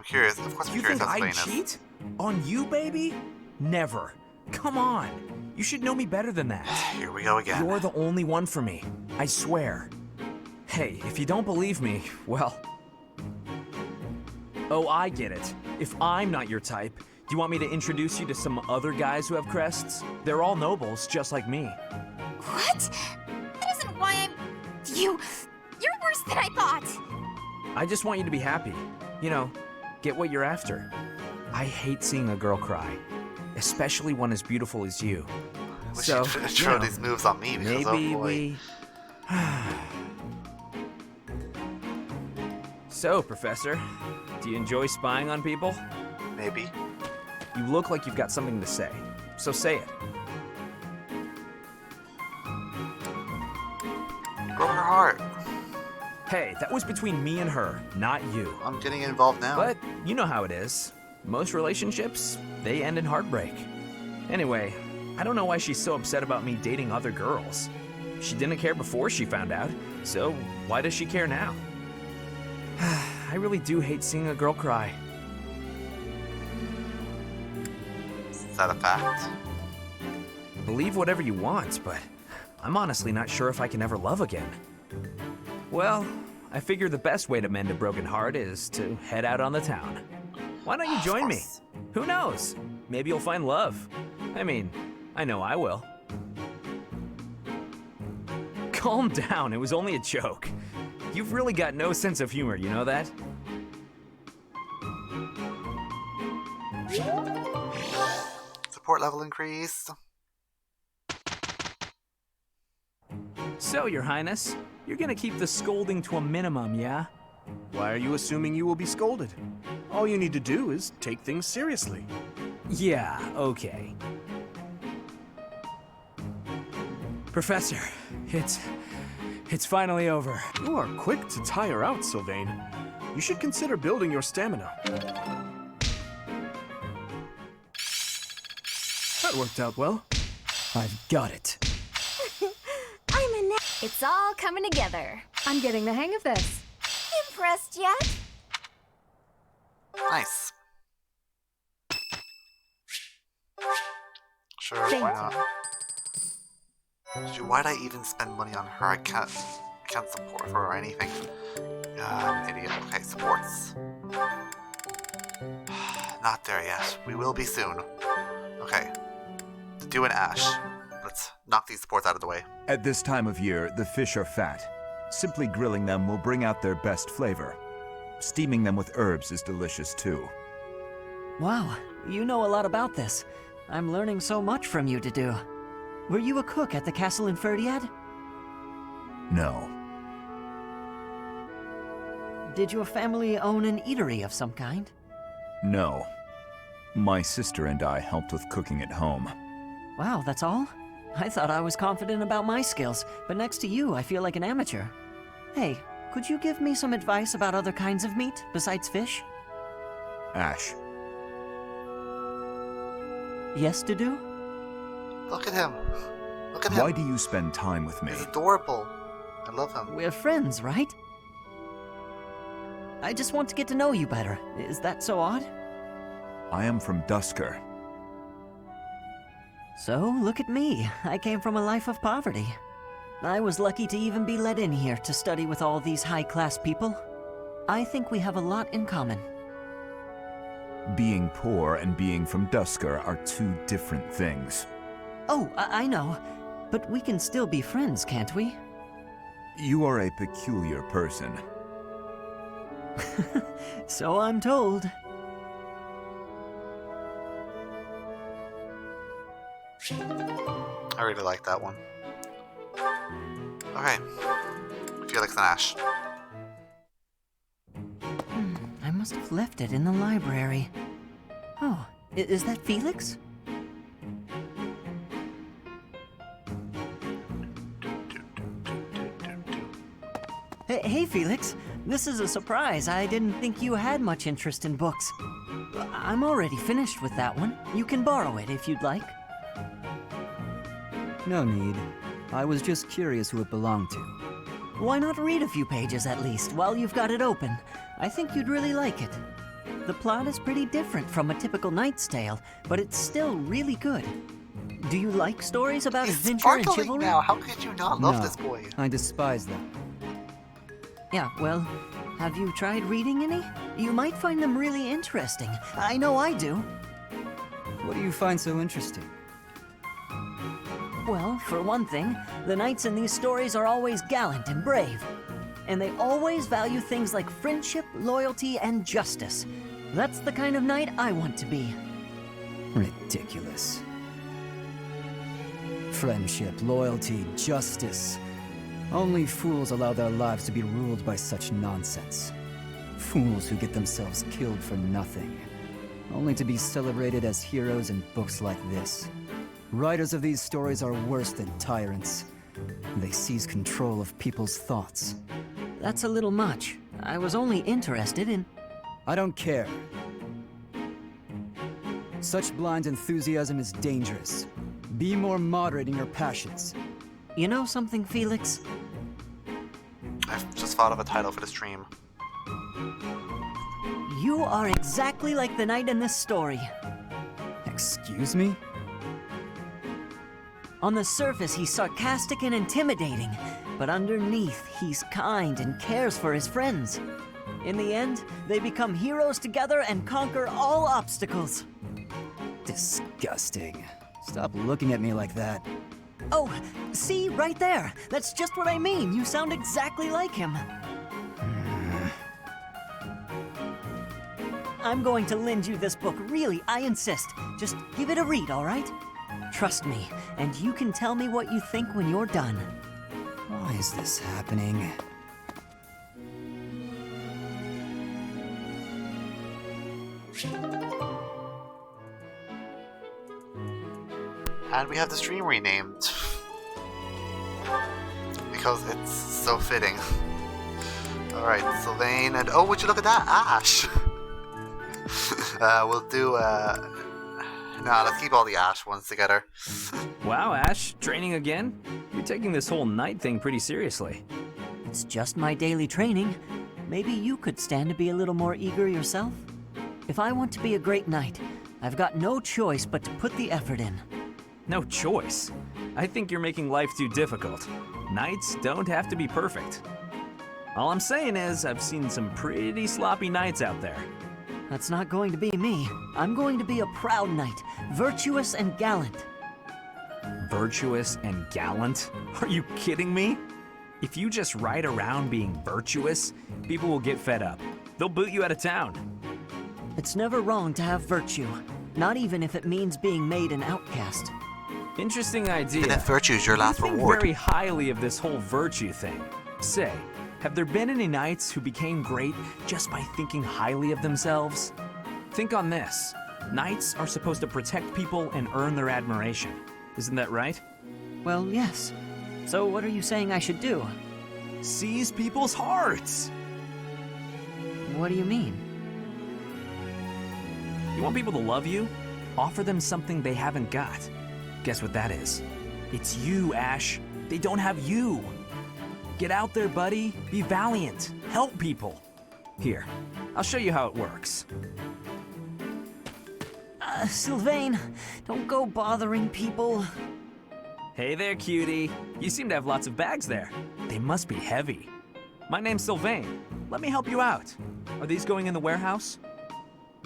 I'm curious. Of course, I'm You curious think how I'd Spain is. cheat? On you, baby? Never. Come on. You should know me better than that. Here we go again. You're the only one for me. I swear. Hey, if you don't believe me, well... Oh, I get it. If I'm not your type, do you want me to introduce you to some other guys who have crests? They're all nobles, just like me. What? That isn't why I'm... You're worse than I thought. I just want you to be happy. You know, get what you're after. I hate seeing a girl cry, especially one as beautiful as you. I wish So, you'd you throw know, these moves on me because, maybe oh boy. we... So, Professor, do you enjoy spying on people? Maybe. You look like you've got something to say, so say it. Broke her heart. Hey, that was between me and her, not you. I'm getting involved now. But you know how it is. Most relationships, they end in heartbreak. Anyway, I don't know why she's so upset about me dating other girls. She didn't care before she found out, so why does she care now? I really do hate seeing a girl cry. Is that a fact? Believe whatever you want, but I'm honestly not sure if I can ever love again. Well, I figure the best way to mend a broken heart is to head out on the town. Why don't you join me? Who knows? Maybe you'll find love. I mean, I know I will. Calm down, it was only a joke. You've really got no sense of humor, you know that? Support level increased. So, Your Highness, you're gonna keep the scolding to a minimum, yeah? Why are you assuming you will be scolded? All you need to do is take things seriously. Yeah, okay. Professor, it's finally over. You are quick to tire out, Sylvain. You should consider building your stamina. That worked out well. I've got it. It's all coming together. I'm getting the hang of this. Impressed yet? Nice. Sure, Thank why not? Why'd I even spend money on her? I can't support her or anything. I'm an idiot. Okay, supports. Not there yet. We will be soon. Okay. Do an Ashe. Let's knock these supports out of the way. At this time of year, the fish are fat. Simply grilling them will bring out their best flavor. Steaming them with herbs is delicious too. Wow, you know a lot about this. I'm learning so much from you to do. Were you a cook at the castle in Ferdiad? No. Did your family own an eatery of some kind? No. My sister and I helped with cooking at home. Wow, that's all? I thought I was confident about my skills, but next to you, I feel like an amateur. Hey, could you give me some advice about other kinds of meat besides fish? Ashe. Yes to do? Look at him. Look at him. Why do you spend time with me? He's adorable. I love him. We're friends, right? I just want to get to know you better. Is that so odd? I am from Dusker. So, look at me. I came from a life of poverty. I was lucky to even be let in here to study with all these high-class people. I think we have a lot in common. Being poor and being from Dusker are two different things. Oh, I know. But we can still be friends, can't we? You are a peculiar person. So I'm told. I really like that one. Okay. Felix and Ashe. I must have left it in the library. Oh, is that Felix? Hey, Felix. This is a surprise. I didn't think you had much interest in books. I'm already finished with that one. You can borrow it if you'd like. No need. I was just curious who it belonged to. Why not read a few pages at least while you've got it open? I think you'd really like it. The plot is pretty different from a typical knight's tale, but it's still really good. Do you like stories about He's adventure and sparkling chivalry? now. How could you not love No, this boy? I despise them. Yeah, well, have you tried reading any? You might find them really interesting. I know I do. What do you find so interesting? Well, for one thing, the knights in these stories are always gallant and brave. And they always value things like friendship, loyalty, and justice. That's the kind of knight I want to be. Ridiculous. Friendship, loyalty, justice. Only fools allow their lives to be ruled by such nonsense. Fools who get themselves killed for nothing, only to be celebrated as heroes in books like this. Writers of these stories are worse than tyrants. They seize control of people's thoughts. That's a little much. I was only interested in... I don't care. Such blind enthusiasm is dangerous. Be more moderate in your passions. You know something, Felix? I've just thought of a title for the stream. You are exactly like the knight in this story. Excuse me? On the surface, he's sarcastic and intimidating, but underneath, he's kind and cares for his friends. In the end, they become heroes together and conquer all obstacles. Disgusting. Stop looking at me like that. Oh, see, right there. That's just what I mean. You sound exactly like him. I'm going to lend you this book, really, I insist. Just give it a read, all right? Trust me, and you can tell me what you think when you're done. Why is this happening? And we have the stream renamed. Because it's so fitting. Alright, Sylvain and... Oh, would you look at that? Ashe! We'll do, Nah, let's keep all the Ashe ones together. Wow, Ashe, training again? You're taking this whole knight thing pretty seriously. It's just my daily training. Maybe you could stand to be a little more eager yourself? If I want to be a great knight, I've got no choice but to put the effort in. No choice. I think you're making life too difficult. Knights don't have to be perfect. All I'm saying is, I've seen some pretty sloppy knights out there. That's not going to be me. I'm going to be a proud knight, virtuous and gallant. Virtuous and gallant? Are you kidding me? If you just ride around being virtuous, people will get fed up. They'll boot you out of town. It's never wrong to have virtue, not even if it means being made an outcast. Interesting idea. And if virtue's your last I think reward. very highly of this whole virtue thing. Say, have there been any knights who became great just by thinking highly of themselves? Think on this. Knights are supposed to protect people and earn their admiration. Isn't that right? Well, yes. So what are you saying I should do? Seize people's hearts! What do you mean? You want people to love you? Offer them something they haven't got. Guess what that is? It's you, Ashe. They don't have you. Get out there, buddy. Be valiant. Help people. Here, I'll show you how it works. Sylvain, don't go bothering people. Hey there, cutie. You seem to have lots of bags there. They must be heavy. My name's Sylvain. Let me help you out. Are these going in the warehouse?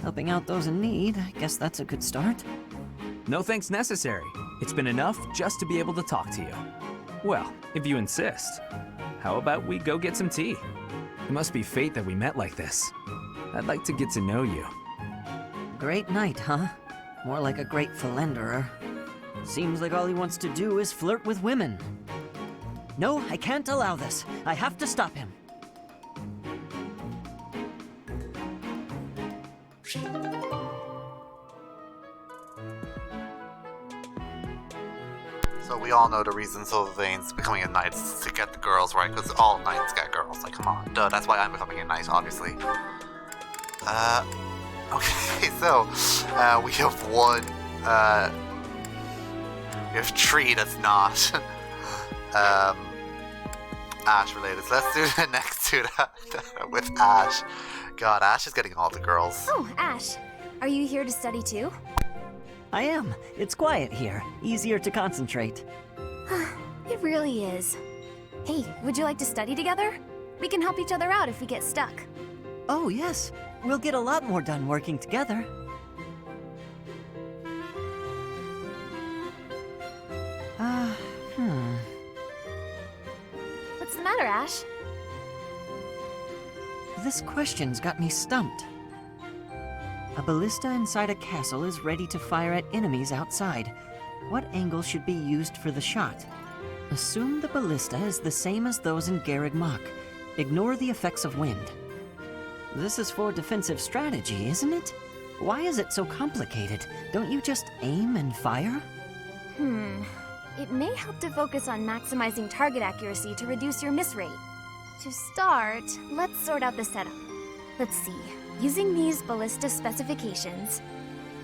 Helping out those in need, I guess that's a good start. No thanks necessary. It's been enough just to be able to talk to you. Well, if you insist. How about we go get some tea? It must be fate that we met like this. I'd like to get to know you. Great knight, huh? More like a great philanderer. Seems like all he wants to do is flirt with women. No, I can't allow this. I have to stop him. So we all know the reason Sylvain's becoming a knight is to get the girls, right? Because all knights get girls. Like, come on. Duh, that's why I'm becoming a knight, obviously. Okay, so, we have one, we have three that's not, Ashe related. So let's do the next two with Ashe. god, Ashe is getting all the girls. Oh, Ashe. Are you here to study too? I am. It's quiet here. Easier to concentrate. It really is. Hey, would you like to study together? We can help each other out if we get stuck. Oh, yes. We'll get a lot more done working together. What's the matter, Ashe? This question's got me stumped. A ballista inside a castle is ready to fire at enemies outside. What angle should be used for the shot? Assume the ballista is the same as those in Garreg Mach. Ignore the effects of wind. This is for defensive strategy, isn't it? Why is it so complicated? Don't you just aim and fire? It may help to focus on maximizing target accuracy to reduce your miss rate. To start, let's sort out the setup. Let's see. Using these ballista specifications,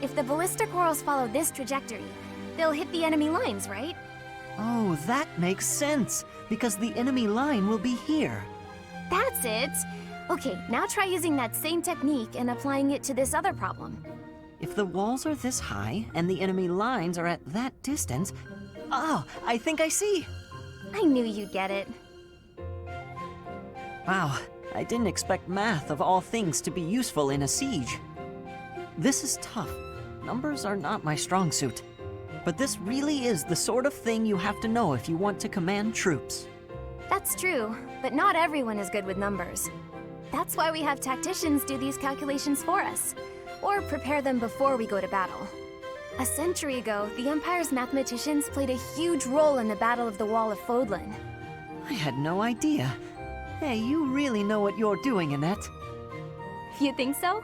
if the ballista corals follow this trajectory, they'll hit the enemy lines, right? Oh, that makes sense, because the enemy line will be here. That's it! Okay, now try using that same technique and applying it to this other problem. If the walls are this high and the enemy lines are at that distance... Oh, I think I see! I knew you'd get it. Wow, I didn't expect math of all things to be useful in a siege. This is tough. Numbers are not my strong suit. But this really is the sort of thing you have to know if you want to command troops. That's true, but not everyone is good with numbers. That's why we have tacticians do these calculations for us, or prepare them before we go to battle. A century ago, the Empire's mathematicians played a huge role in the Battle of the Wall of Fodlan. I had no idea. Hey, you really know what you're doing, Annette. You think so?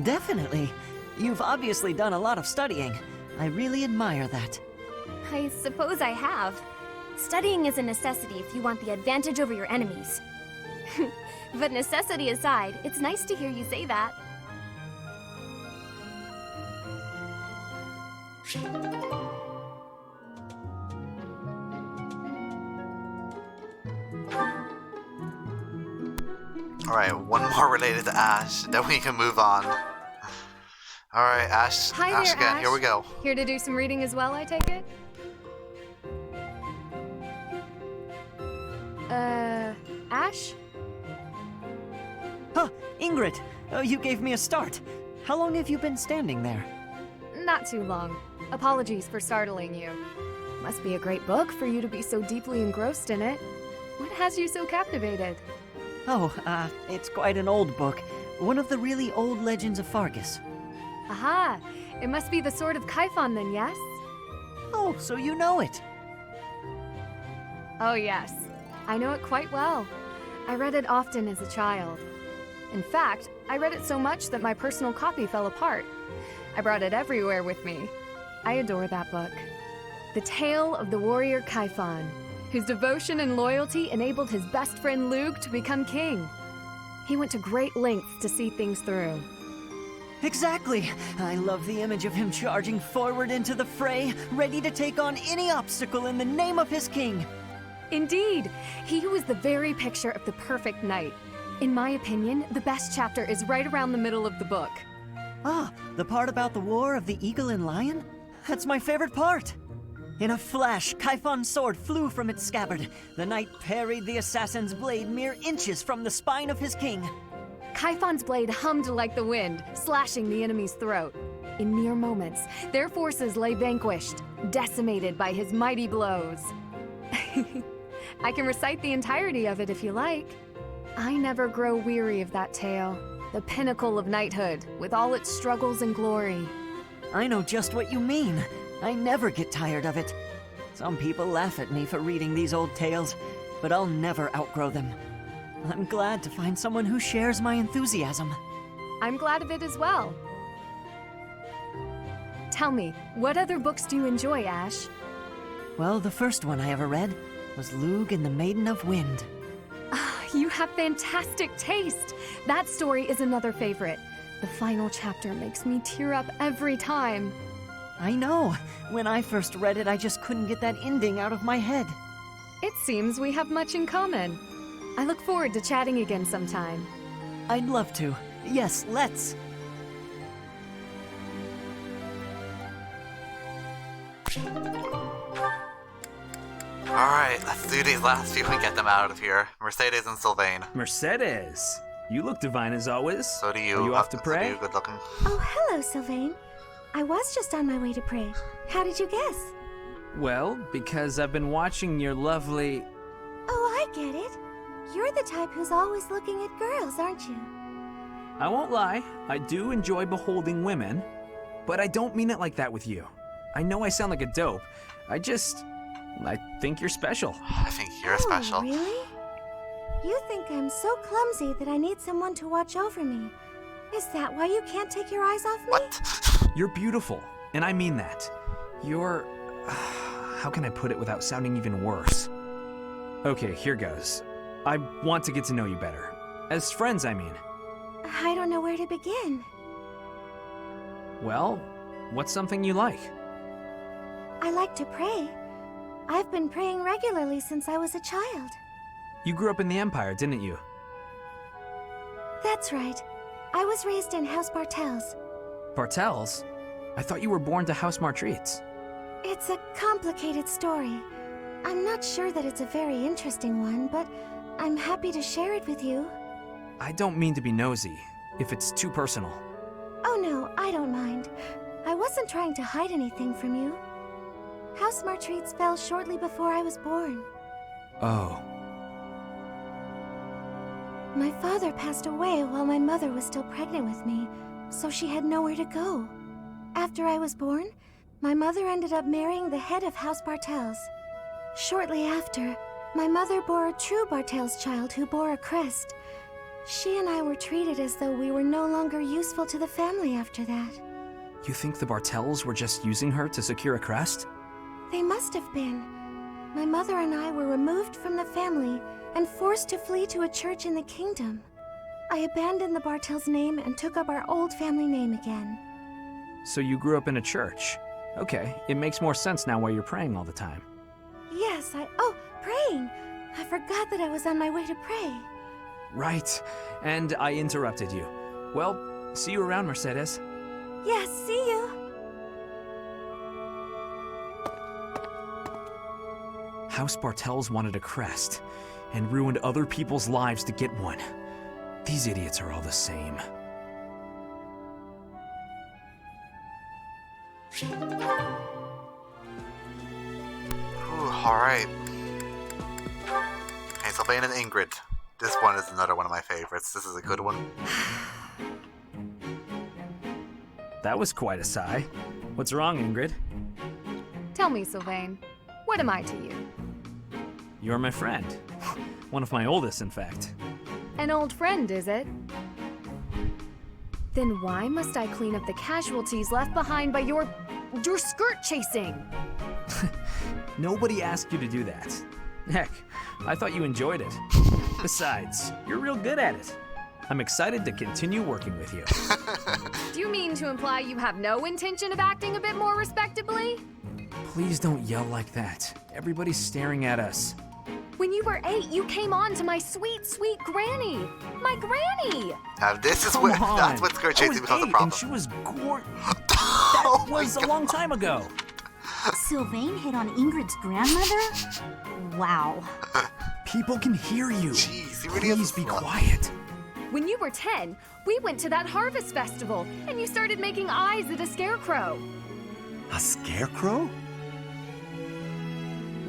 Definitely. You've obviously done a lot of studying. I really admire that. I suppose I have. Studying is a necessity if you want the advantage over your enemies. But necessity aside, it's nice to hear you say that. Alright, one more related to Ashe, then we can move on. Alright, Ashe. Hi Ashe there, again, Ashe. here we go. Here to do some reading as well, I take it? Ashe? Huh, Ingrid! You gave me a start. How long have you been standing there? Not too long. Apologies for startling you. Must be a great book for you to be so deeply engrossed in it. What has you so captivated? Oh, it's quite an old book. One of the really old legends of Fargus. Aha! It must be the Sword of Kaifon then, yes? Oh, so you know it. Oh yes. I know it quite well. I read it often as a child. In fact, I read it so much that my personal copy fell apart. I brought it everywhere with me. I adore that book. The tale of the warrior Kaifon, whose devotion and loyalty enabled his best friend Lug to become king. He went to great lengths to see things through. Exactly! I love the image of him charging forward into the fray, ready to take on any obstacle in the name of his king. Indeed, he was the very picture of the perfect knight. In my opinion, the best chapter is right around the middle of the book. Ah, the part about the war of the eagle and lion? That's my favorite part! In a flash, Kaifon's sword flew from its scabbard. The knight parried the assassin's blade mere inches from the spine of his king. Kaifon's blade hummed like the wind, slashing the enemy's throat. In mere moments, their forces lay vanquished, decimated by his mighty blows. I can recite the entirety of it if you like. I never grow weary of that tale, the pinnacle of knighthood, with all its struggles and glory. I know just what you mean. I never get tired of it. Some people laugh at me for reading these old tales, but I'll never outgrow them. I'm glad to find someone who shares my enthusiasm. I'm glad of it as well. Tell me, what other books do you enjoy, Ashe? Well, the first one I ever read was Lug and the Maiden of Wind. You have fantastic taste. That story is another favorite. The final chapter makes me tear up every time. I know. When I first read it, I just couldn't get that ending out of my head. It seems we have much in common. I look forward to chatting again sometime. I'd love to. Yes, let's. Alright, let's do these last few and get them out of here. Mercedes and Sylvain. Mercedes, you look divine as always. So do you. Are you off to So pray? do you, good looking. Oh, hello, Sylvain. I was just on my way to pray. How did you guess? Well, because I've been watching your lovely... Oh, I get it. You're the type who's always looking at girls, aren't you? I won't lie, I do enjoy beholding women, but I don't mean it like that with you. I know I sound like a dope. I think you're special. I think you're special. Oh, really? You think I'm so clumsy that I need someone to watch over me. Is that why you can't take your eyes off me? What? You're beautiful, and I mean that. You're... how can I put it without sounding even worse? Okay, here goes. I want to get to know you better. As friends, I mean. I don't know where to begin. Well, what's something you like? I like to pray. I've been praying regularly since I was a child. You grew up in the Empire, didn't you? That's right. I was raised in House Bartels. Bartels? I thought you were born to House Martreats. It's a complicated story. I'm not sure that it's a very interesting one, but I'm happy to share it with you. I don't mean to be nosy, if it's too personal. Oh no, I don't mind. I wasn't trying to hide anything from you. House Martreats fell shortly before I was born. Oh. My father passed away while my mother was still pregnant with me, so she had nowhere to go. After I was born, my mother ended up marrying the head of House Bartels. Shortly after, my mother bore a true Bartels child who bore a crest. She and I were treated as though we were no longer useful to the family after that. You think the Bartels were just using her to secure a crest? They must have been. My mother and I were removed from the family and forced to flee to a church in the kingdom. I abandoned the Bartels name and took up our old family name again. So you grew up in a church. Okay, it makes more sense now why you're praying all the time. Yes, Oh, praying! I forgot that I was on my way to pray. Right, and I interrupted you. Well, see you around, Mercedes. Yes, see you! House Bartels wanted a crest, and ruined other people's lives to get one. These idiots are all the same. Alright. Hey, Sylvain and Ingrid. This one is another one of my favorites. This is a good one. That was quite a sigh. What's wrong, Ingrid? Tell me, Sylvain, what am I to you? You're my friend. One of my oldest, in fact. An old friend, is it? Then why must I clean up the casualties left behind by your skirt chasing? Nobody asked you to do that. Heck, I thought you enjoyed it. Besides, you're real good at it. I'm excited to continue working with you. Do you mean to imply you have no intention of acting a bit more respectably? Please don't yell like that. Everybody's staring at us. When you were 8, you came on to my sweet, sweet granny. My granny! Now this is Come where on. that's when skirt chasing becomes a problem. And she was gorgeous. Oh That my was a God. long time ago. Sylvain hit on Ingrid's grandmother? Wow. People can hear you. Jeez, he really Please is be smart. quiet. When you were 10, we went to that harvest festival, and you started making eyes at a scarecrow. A scarecrow?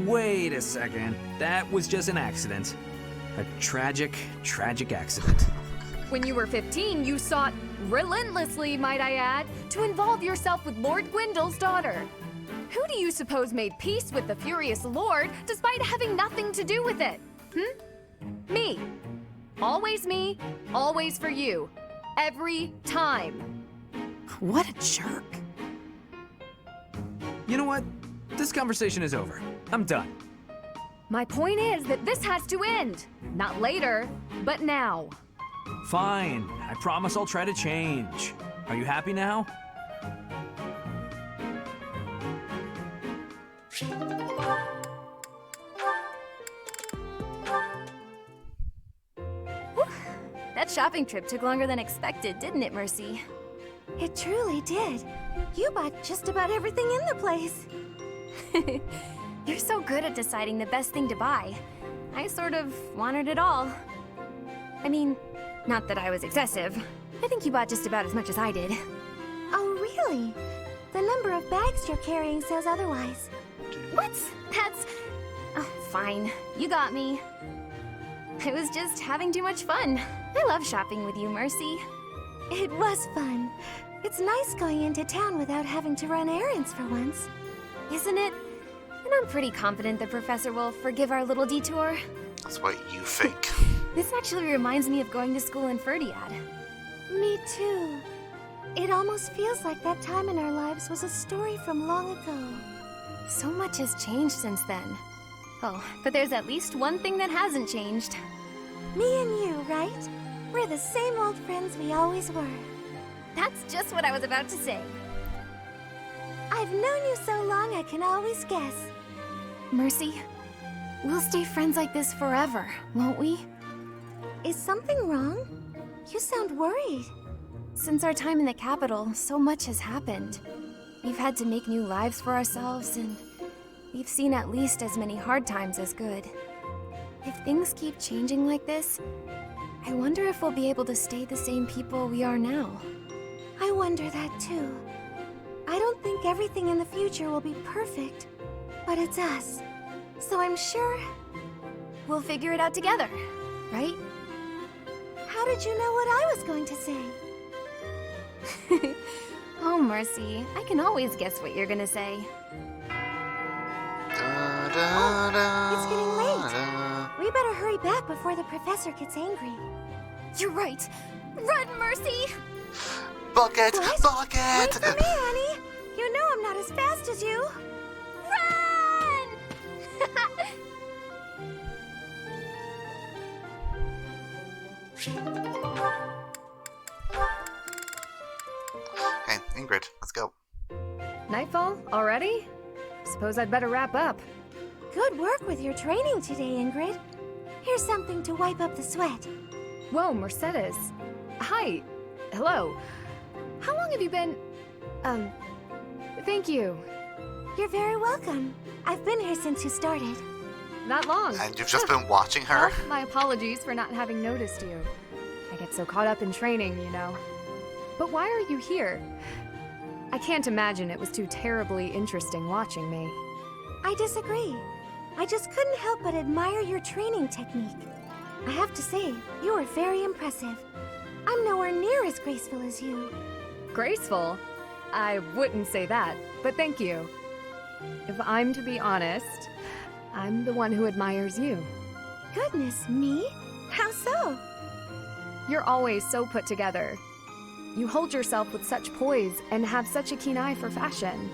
Wait a second. That was just an accident. A tragic, tragic accident. When you were 15, you sought, relentlessly might I add, to involve yourself with Lord Gwendol's daughter. Who do you suppose made peace with the furious Lord despite having nothing to do with it? Me. Me, always for you. Every time. What a jerk. You know what? This conversation is over. I'm done. My point is that this has to end. Not later, but now. Fine. I promise I'll try to change. Are you happy now? That shopping trip took longer than expected, didn't it, Mercy? It truly did. You bought just about everything in the place. You're so good at deciding the best thing to buy. I sort of wanted it all. I mean, not that I was excessive. I think you bought just about as much as I did. Oh, really? The number of bags you're carrying says otherwise. What? That's... Oh, fine. You got me. I was just having too much fun. I love shopping with you, Mercy. It was fun. It's nice going into town without having to run errands for once. Isn't it? And I'm pretty confident the professor will forgive our little detour. That's what you think. This actually reminds me of going to school in Ferdiad. Me too. It almost feels like that time in our lives was a story from long ago. So much has changed since then. Oh, but there's at least one thing that hasn't changed. Me and you, right? We're the same old friends we always were. That's just what I was about to say. I've known you so long I can always guess. Mercy, we'll stay friends like this forever, won't we? Is something wrong? You sound worried. Since our time in the capital, so much has happened. We've had to make new lives for ourselves, and we've seen at least as many hard times as good. If things keep changing like this, I wonder if we'll be able to stay the same people we are now. I wonder that too. I don't think everything in the future will be perfect, but it's us. So I'm sure we'll figure it out together, right? How did you know what I was going to say? Oh, Mercy, I can always guess what you're gonna say. It's getting late. We better hurry back before the professor gets angry. You're right. Run, Mercy! Bucket! What? Bucket! Wait for me, honey. You know I'm not as fast as you. Run! Hey, Ingrid, let's go. Nightfall? Already? Suppose I'd better wrap up. Good work with your training today, Ingrid. Here's something to wipe up the sweat. Whoa, Mercedes. Hi. Hello. How long have you been... Thank you. You're very welcome. I've been here since you started. Not long. And you've just been watching her? Well, my apologies for not having noticed you. I get so caught up in training, you know. But why are you here? I can't imagine it was too terribly interesting watching me. I disagree. I just couldn't help but admire your training technique. I have to say, you are very impressive. I'm nowhere near as graceful as you. Graceful? I wouldn't say that, but thank you. If I'm to be honest, I'm the one who admires you. Goodness me? How so? You're always so put together. You hold yourself with such poise and have such a keen eye for fashion.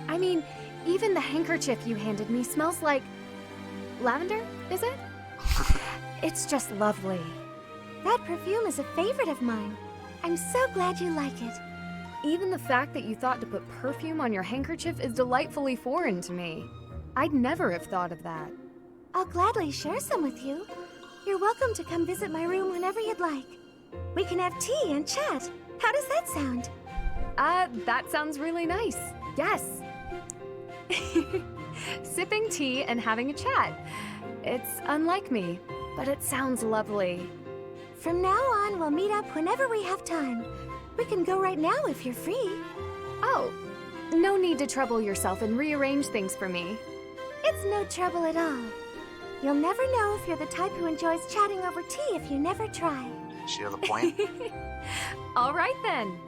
I mean, even the handkerchief you handed me smells like... lavender, is it? It's just lovely. That perfume is a favorite of mine. I'm so glad you like it. Even the fact that you thought to put perfume on your handkerchief is delightfully foreign to me. I'd never have thought of that. I'll gladly share some with you. You're welcome to come visit my room whenever you'd like. We can have tea and chat. How does that sound? That sounds really nice. Yes. Sipping tea and having a chat. It's unlike me, but it sounds lovely. From now on, we'll meet up whenever we have time. We can go right now if you're free. Oh, no need to trouble yourself and rearrange things for me. It's no trouble at all. You'll never know if you're the type who enjoys chatting over tea if you never try. She has a point. All right then.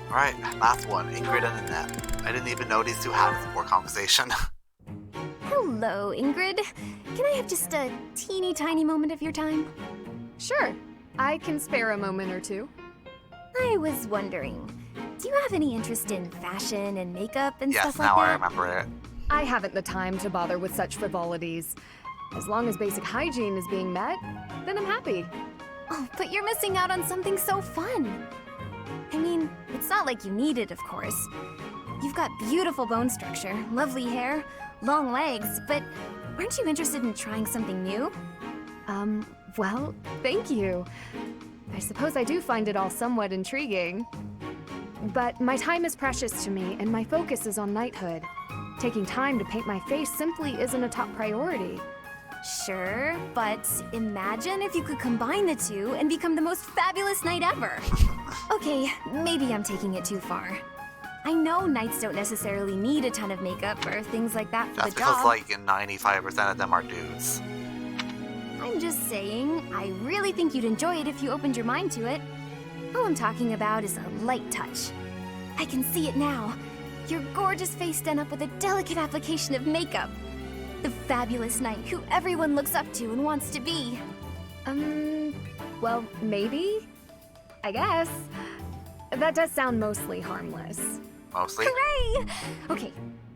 Alright, last one. Ingrid and Annette. I didn't even know these two had more conversation. Hello, Ingrid. Can I have just a teeny tiny moment of your time? Sure. I can spare a moment or two. I was wondering, do you have any interest in fashion and makeup and Yes, stuff like now that? I remember it. I haven't the time to bother with such frivolities. As long as basic hygiene is being met, then I'm happy. Oh, but you're missing out on something so fun. I mean, it's not like you need it, of course. You've got beautiful bone structure, lovely hair, long legs, but aren't you interested in trying something new? Well, thank you. I suppose I do find it all somewhat intriguing. But my time is precious to me, and my focus is on knighthood. Taking time to paint my face simply isn't a top priority. Sure, but imagine if you could combine the two and become the most fabulous knight ever. Okay, maybe I'm taking it too far. I know knights don't necessarily need a ton of makeup or things like that for That's the because job. like 95% of them are dudes. I'm just saying, I really think you'd enjoy it if you opened your mind to it. All I'm talking about is a light touch. I can see it now. Your gorgeous face done up with a delicate application of makeup. The fabulous knight who everyone looks up to and wants to be. Well, maybe? I guess. That does sound mostly harmless. Mostly. Hooray! Okay,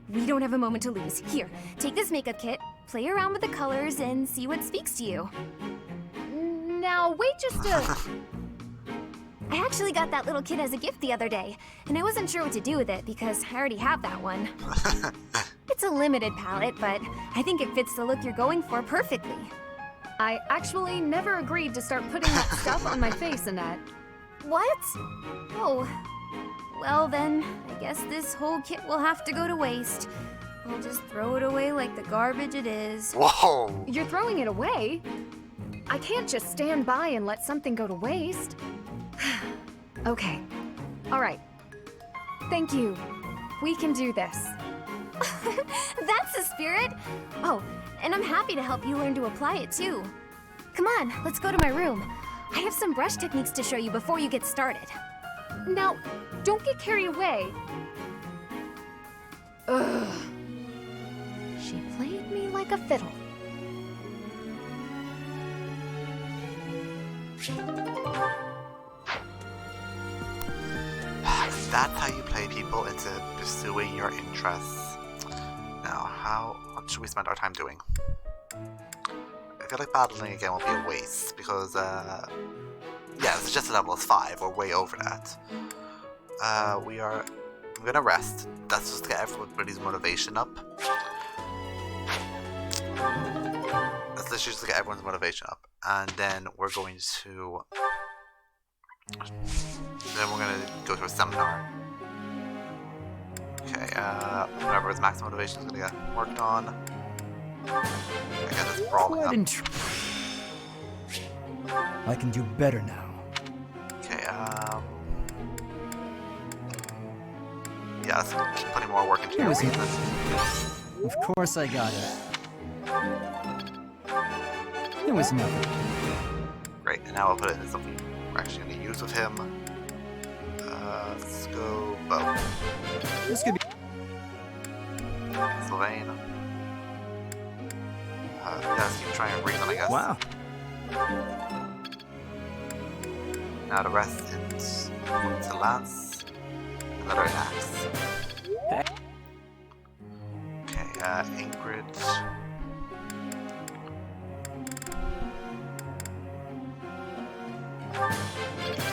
we don't have a moment to lose. Here, take this makeup kit, play around with the colors, and see what speaks to you. Now, wait just a... I actually got that little kit as a gift the other day, and I wasn't sure what to do with it because I already have that one. It's a limited palette, but I think it fits the look you're going for perfectly. I actually never agreed to start putting that stuff on my face, Annette. What? Oh. Well then, I guess this whole kit will have to go to waste. I'll just throw it away like the garbage it is. Whoa! You're throwing it away? I can't just stand by and let something go to waste. Okay. All right. Thank you. We can do this. That's the spirit! Oh, and I'm happy to help you learn to apply it too. Come on, let's go to my room. I have some brush techniques to show you before you get started. Now, don't get carried away. Ugh. She played me like a fiddle. That's how you play people into pursuing your interests. Now, what should we spend our time doing? I feel like battling again will be a waste because, yeah, it's just a level is 5. We're way over that. I'm gonna rest. That's just to get everybody's motivation up. That's literally just to get everyone's motivation up, and then we're going to. Then we're gonna go to a seminar. Okay, whatever his max motivation is gonna get worked on. I get this brawling up. I can do better now. Okay, yeah, let's keep putting more work into your weakness. Of course I got it. It was nothing. Great, and now I'll put it in something we're actually gonna use with him. Let's go bow. This could be. Sylvain. Yeah, let's keep trying to reason, I guess. Wow. Now the rest is to Lance. Another axe. Okay, Ingrid.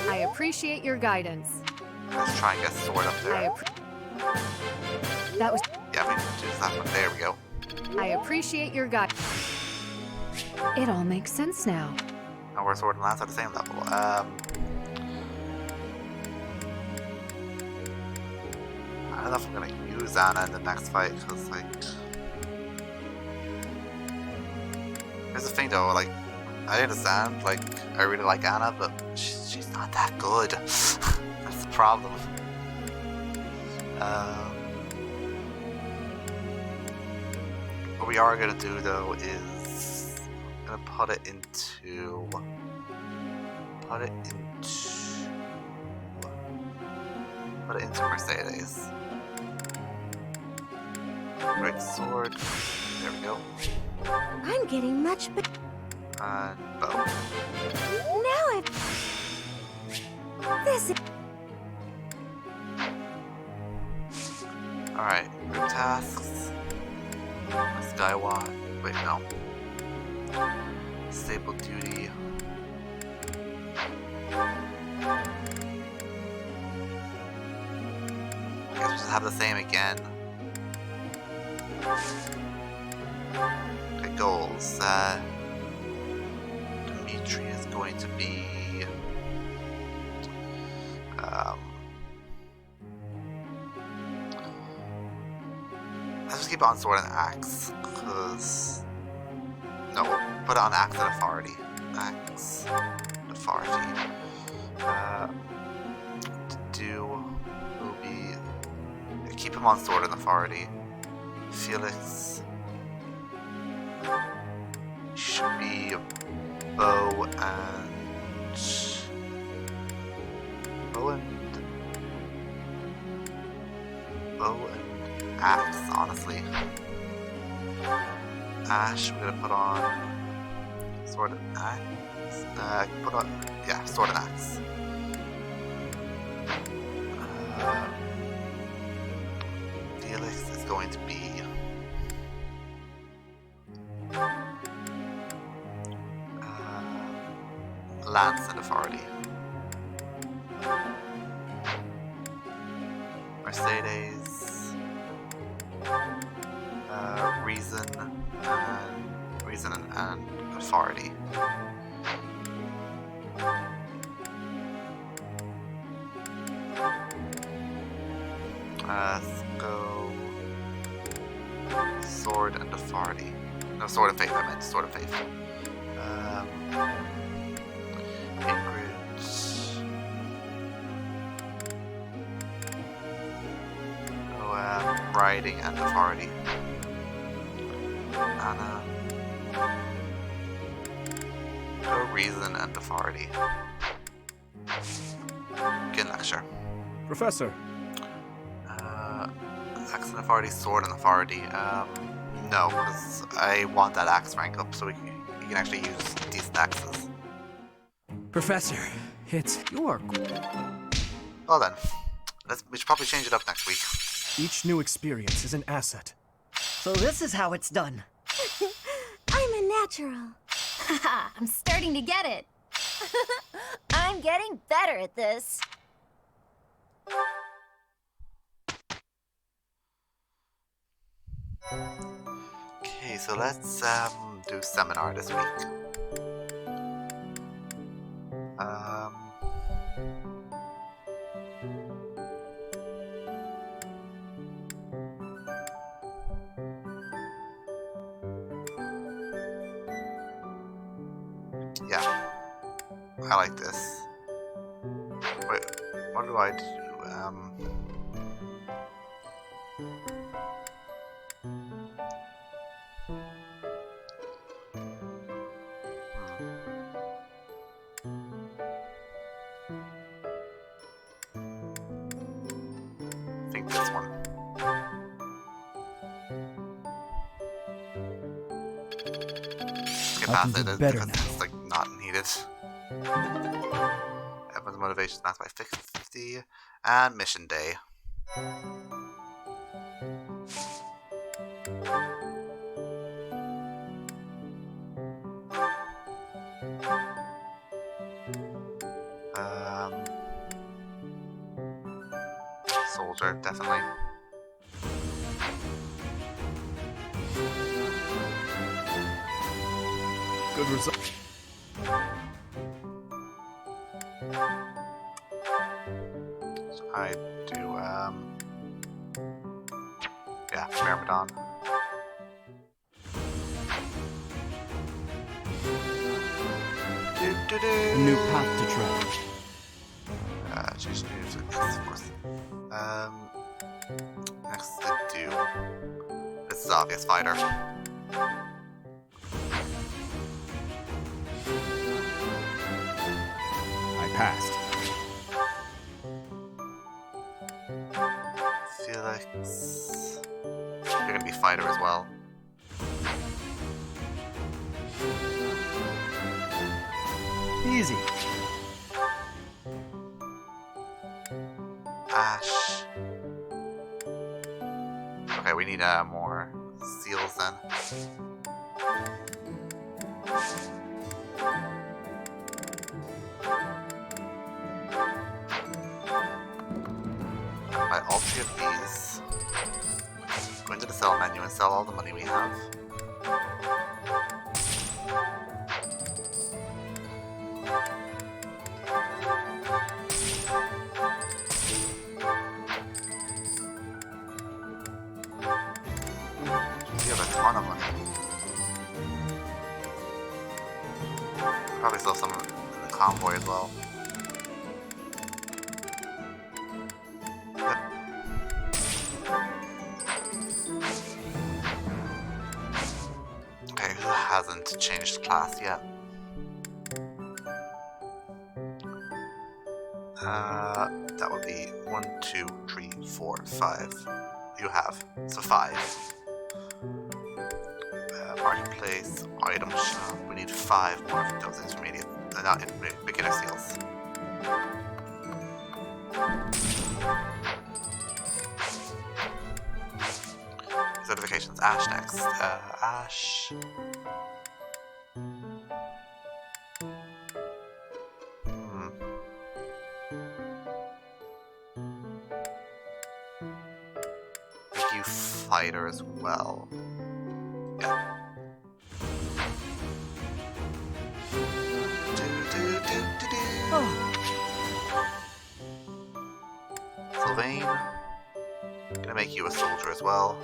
I appreciate your guidance. Let's try and get sword up there. That was... Yeah, we can do that one. There we go. I appreciate your guidance. It all makes sense now. Now we're sword and lance at the same level. I don't know if I'm gonna use Anna in the next fight, because, like... Here's the thing, though, like, I understand, like, I really like Anna, but she's not that good. That's the problem. What we are gonna do, though, is... I'm gonna put it into... Put it into Mercedes. Great sword. There we go. I'm getting much better. And bow. Now this is... Alright, group tasks. Skywatch. Wait, no. Stable duty. I guess we just have the same again. goals. Dimitri is going to be. Let's just keep it on sword and axe, because no, we'll put it on axe and authority. Axe, authority. Will be keep him on sword and authority. Felix should be a bow and axe, honestly. Ashe, we're gonna put on sword and axe. Sword and axe. Felix is going to be lance and authority. Mercedes, reason and authority. Let's go sword and authority. No, sword and faith. I meant sword and faith. Riding and authority. Anna. No reason and authority. Good lecture. Professor. Axe and authority, sword and authority. No, because I want that axe rank up so you can actually use decent axes. Professor, you are. Well then, we should probably change it up next week. Each new experience is an asset. So this is how it's done. I'm a natural. Haha, I'm starting to get it. I'm getting better at this. Okay, so let's do seminar this week. Yeah, I like this. Wait, what do I do? I think this one. Skip past it because it's like not needed. Everyone's motivation is matched by 50 and mission day. Soldier, definitely. Good result. So I do, yeah, Myrmidon. A new path to travel. Choose music, yes, of course. Next to do. This is obvious fighter. I passed. Felix. You're gonna be fighter as well. Easy. Ashe. Okay, we need more seals then. Buy all 3 of these. Go into the sell menu and sell all the money we have. You have a ton of money. Probably still have some in the convoy as well. Yep. Okay, who hasn't changed class yet? That would be 1, 2, 3, 4, 5. You have. So 5. Marketplace, item shop. We need 5 more of those intermediate, not beginner seals. Certifications. Ashe next. Ashe. Make you fighter as well. Yeah. Sylvain. Gonna make you a soldier as well.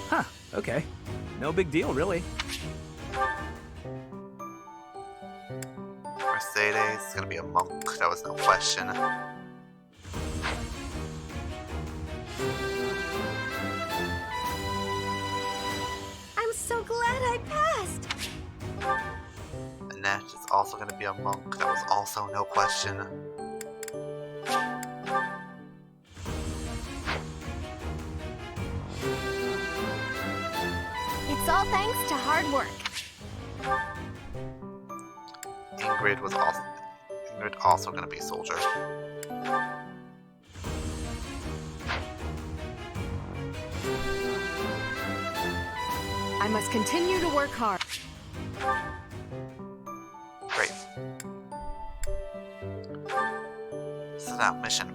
Huh, okay. No big deal, really. Mercedes is gonna be a monk, that was no question. I'm so glad I passed. Annette is also gonna be a monk, that was also no question. It's all thanks to hard work. Ingrid also gonna be a soldier. I must continue to work hard. Great. So now, mission.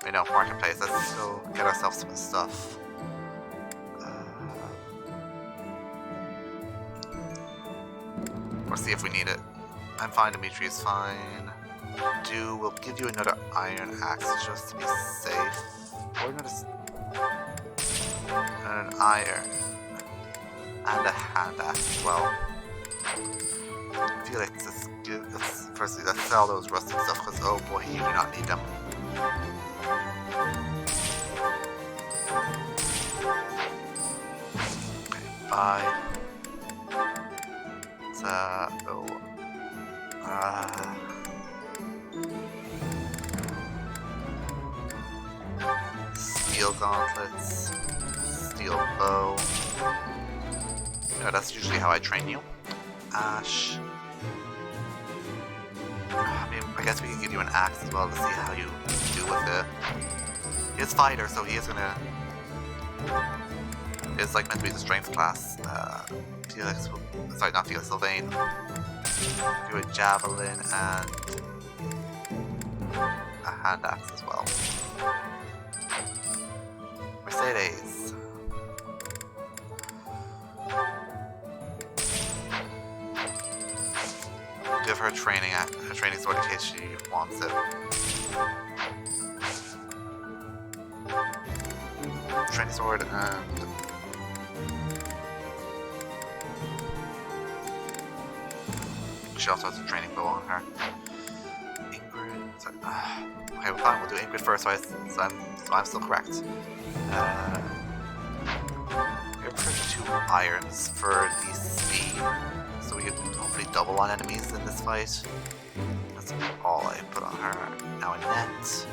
Wait, no, marketplace. Let's go get ourselves some stuff. Or see if we need it. I'm fine, Dimitri is fine. We'll give you another iron axe just to be safe. We're gonna an iron and a hand axe as well. Felix, firstly, let's sell those rusted stuff because oh boy, you do not need them. Okay, bye. Steel gauntlets, steel bow. No, that's usually how I train you. Ashe. I mean, I guess we can give you an axe as well to see how you do with it. He is fighter, so he is gonna. It's like meant to be the strength class. Felix will. Sorry, not Felix, Sylvain. Do a javelin and a hand axe as well. Mercedes. Give her training sword in case she wants it. Training sword and she also has a training bow on her. Ingrid. Sorry, okay, fine. We'll do Ingrid first, so I'm still correct. Give her 2 irons for the speed, so we can hopefully double on enemies in this fight. That's all I put on her. Now Annette.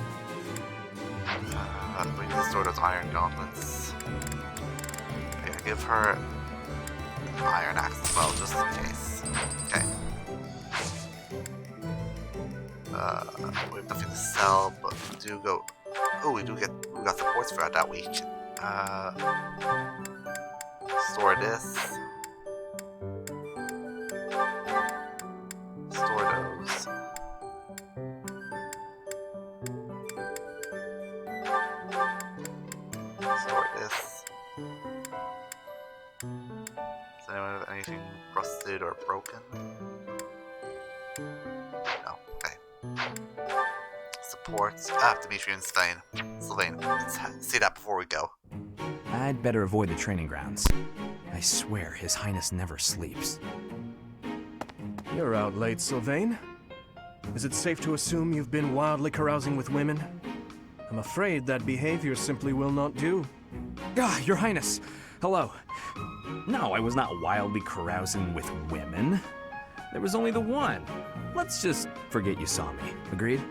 We need to store those iron gauntlets. Okay, I give her an iron axe as well, just in case. Okay. We have nothing to sell, but we do go. Oh, we got supports for that week. Store this. Store those. know of anything rusted or broken? No. Okay. Supports. Dimitri and Sylvain. Let's see that before we go. I'd better avoid the training grounds. I swear His Highness never sleeps. You're out late, Sylvain. Is it safe to assume you've been wildly carousing with women? I'm afraid that behavior simply will not do. Ah, Your Highness. Hello. No, I was not wildly carousing with women. There was only the one. Let's just forget you saw me. Agreed?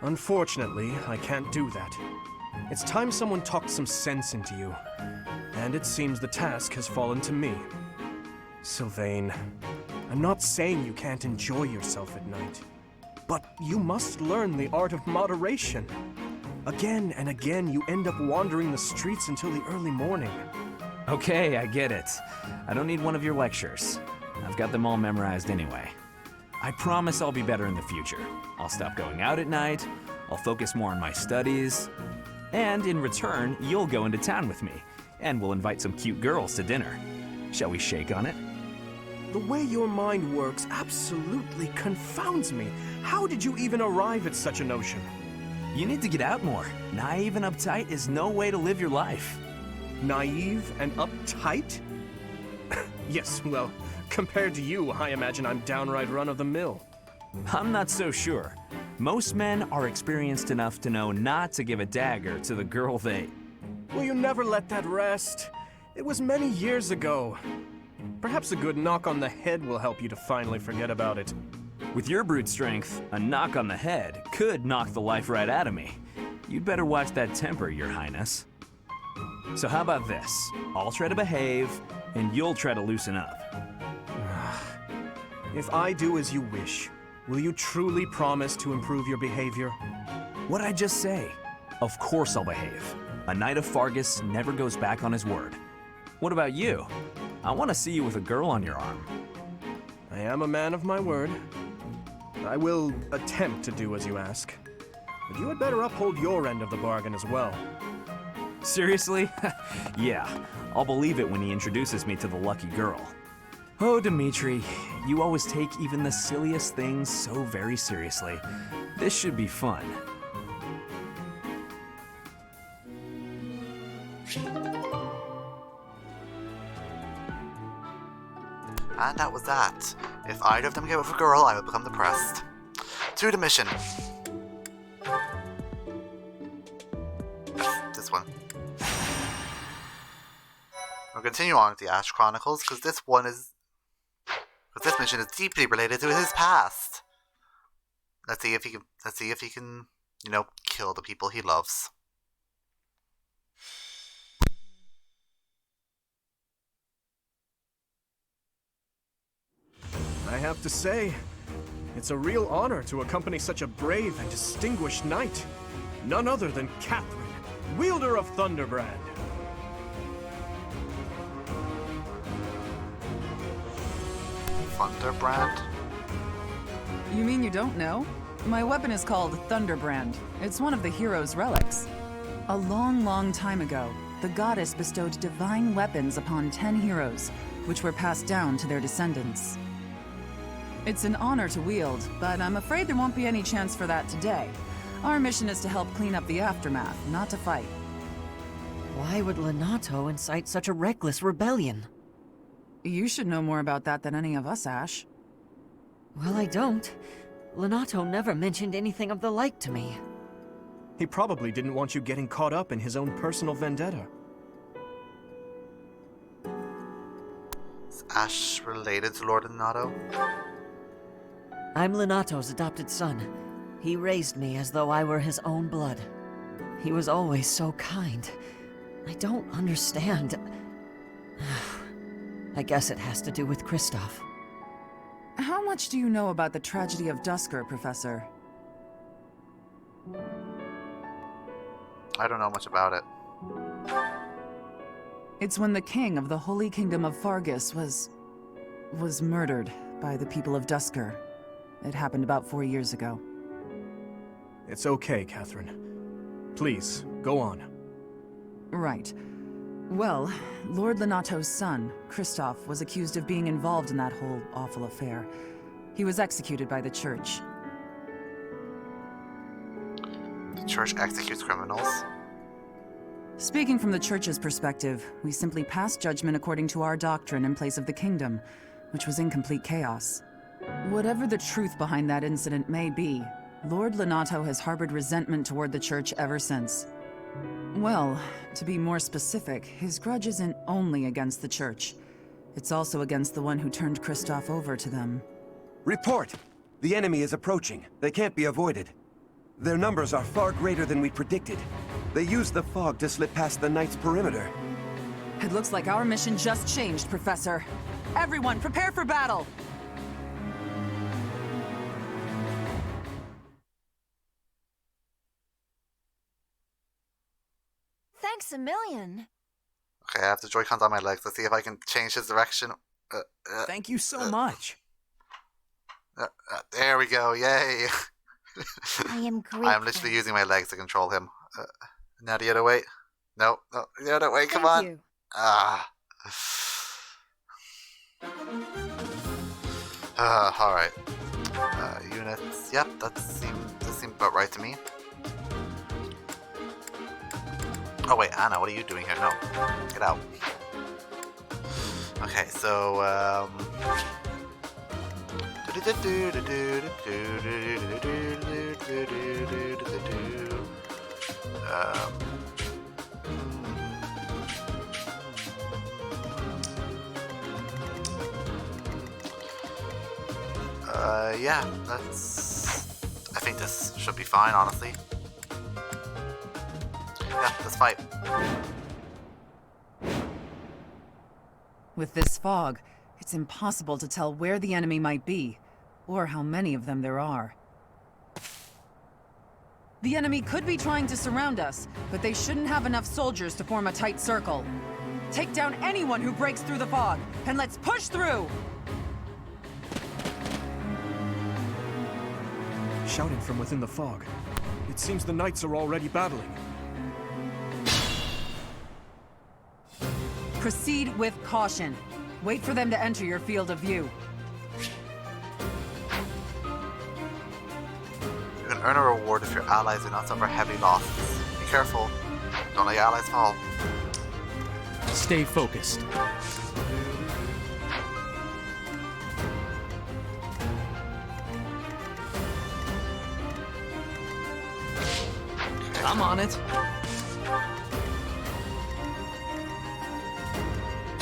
Unfortunately, I can't do that. It's time someone talked some sense into you. And it seems the task has fallen to me. Sylvain, I'm not saying you can't enjoy yourself at night. But you must learn the art of moderation. Again and again, you end up wandering the streets until the early morning. Okay, I get it. I don't need one of your lectures. I've got them all memorized anyway. I promise I'll be better in the future. I'll stop going out at night, I'll focus more on my studies, and in return, you'll go into town with me, and we'll invite some cute girls to dinner. Shall we shake on it? The way your mind works absolutely confounds me. How did you even arrive at such a notion? You need to get out more. Naive and uptight is no way to live your life. Naive and uptight? Yes, well, compared to you, I imagine I'm downright run-of-the-mill. I'm not so sure. Most men are experienced enough to know not to give a dagger to the girl they... Will you never let that rest? It was many years ago. Perhaps a good knock on the head will help you to finally forget about it. With your brute strength, a knock on the head could knock the life right out of me. You'd better watch that temper, Your Highness. So how about this? I'll try to behave, and you'll try to loosen up. If I do as you wish, will you truly promise to improve your behavior? What'd I just say? Of course I'll behave. A knight of Fargus never goes back on his word. What about you? I want to see you with a girl on your arm. I am a man of my word. I will attempt to do as you ask. But you had better uphold your end of the bargain as well. Seriously? Yeah, I'll believe it when he introduces me to the lucky girl. Oh, Dimitri, you always take even the silliest things so very seriously. This should be fun. And that was that. If either of them get with a girl, I will become depressed. To the mission. This one. We'll continue on with the Ashe Chronicles, because this mission is deeply related to his past. Let's see if he can, you know, kill the people he loves. I have to say, it's a real honor to accompany such a brave and distinguished knight. None other than Catherine, wielder of Thunderbrand. Thunderbrand? You mean you don't know? My weapon is called Thunderbrand. It's one of the hero's relics. A long, long time ago, the goddess bestowed divine weapons upon 10 heroes, which were passed down to their descendants. It's an honor to wield, but I'm afraid there won't be any chance for that today. Our mission is to help clean up the aftermath, not to fight. Why would Lenato incite such a reckless rebellion? You should know more about that than any of us, Ashe. Well, I don't. Lenato never mentioned anything of the like to me. He probably didn't want you getting caught up in his own personal vendetta. Is Ashe related to Lord Lenato? I'm Lenato's adopted son. He raised me as though I were his own blood. He was always so kind. I don't understand. I guess it has to do with Kristoff. How much do you know about the tragedy of Dusker, Professor? I don't know much about it. It's when the king of the Holy Kingdom of Fargus was murdered by the people of Dusker. It happened about 4 years ago. It's okay, Catherine. Please, go on. Right. Well, Lord Lenato's son, Kristoff, was accused of being involved in that whole awful affair. He was executed by the church. The church executes criminals. Speaking from the church's perspective, we simply passed judgment according to our doctrine in place of the kingdom, which was in complete chaos. Whatever the truth behind that incident may be, Lord Lenato has harbored resentment toward the church ever since. Well, to be more specific, his grudge isn't only against the church. It's also against the one who turned Kristoff over to them. Report! The enemy is approaching. They can't be avoided. Their numbers are far greater than we predicted. They used the fog to slip past the Knight's perimeter. It looks like our mission just changed, Professor. Everyone, prepare for battle! Thanks a million. Okay, I have the Joy-Cons on my legs. Let's see if I can change his direction. Thank you so much. There we go, yay! I am grateful. I'm literally using my legs to control him. Now the other way. No, the other way, come on. You. Ah. Alright. Units. Yep, that seemed about right to me. Oh wait, Anna, what are you doing here? No. Get out. Okay, so, yeah, I think this should be fine, honestly. Yeah, let's fight. With this fog, it's impossible to tell where the enemy might be, or how many of them there are. The enemy could be trying to surround us, but they shouldn't have enough soldiers to form a tight circle. Take down anyone who breaks through the fog, and let's push through! Shouting from within the fog. It seems the Knights are already battling. Proceed with caution. Wait for them to enter your field of view. You can earn a reward if your allies do not suffer heavy losses. Be careful. Don't let your allies fall. Stay focused. I'm on it.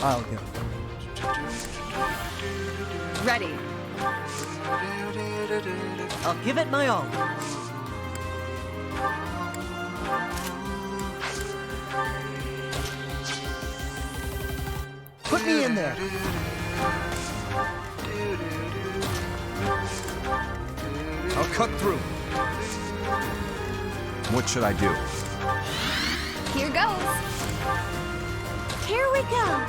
I'll go. Ready. I'll give it my all. Put me in there. I'll cut through. What should I do? Here goes. Here we go.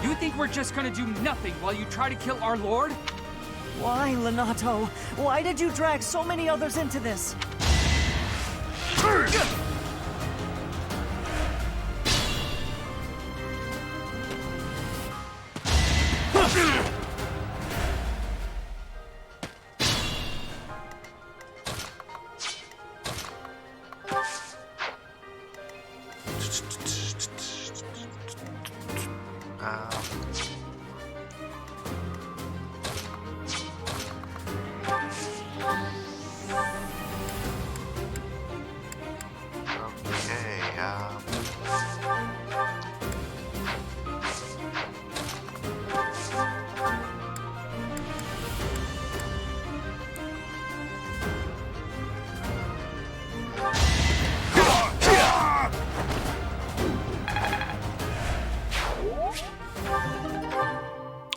You think we're just gonna do nothing while you try to kill our lord? Why, Lenato? Why did you drag so many others into this?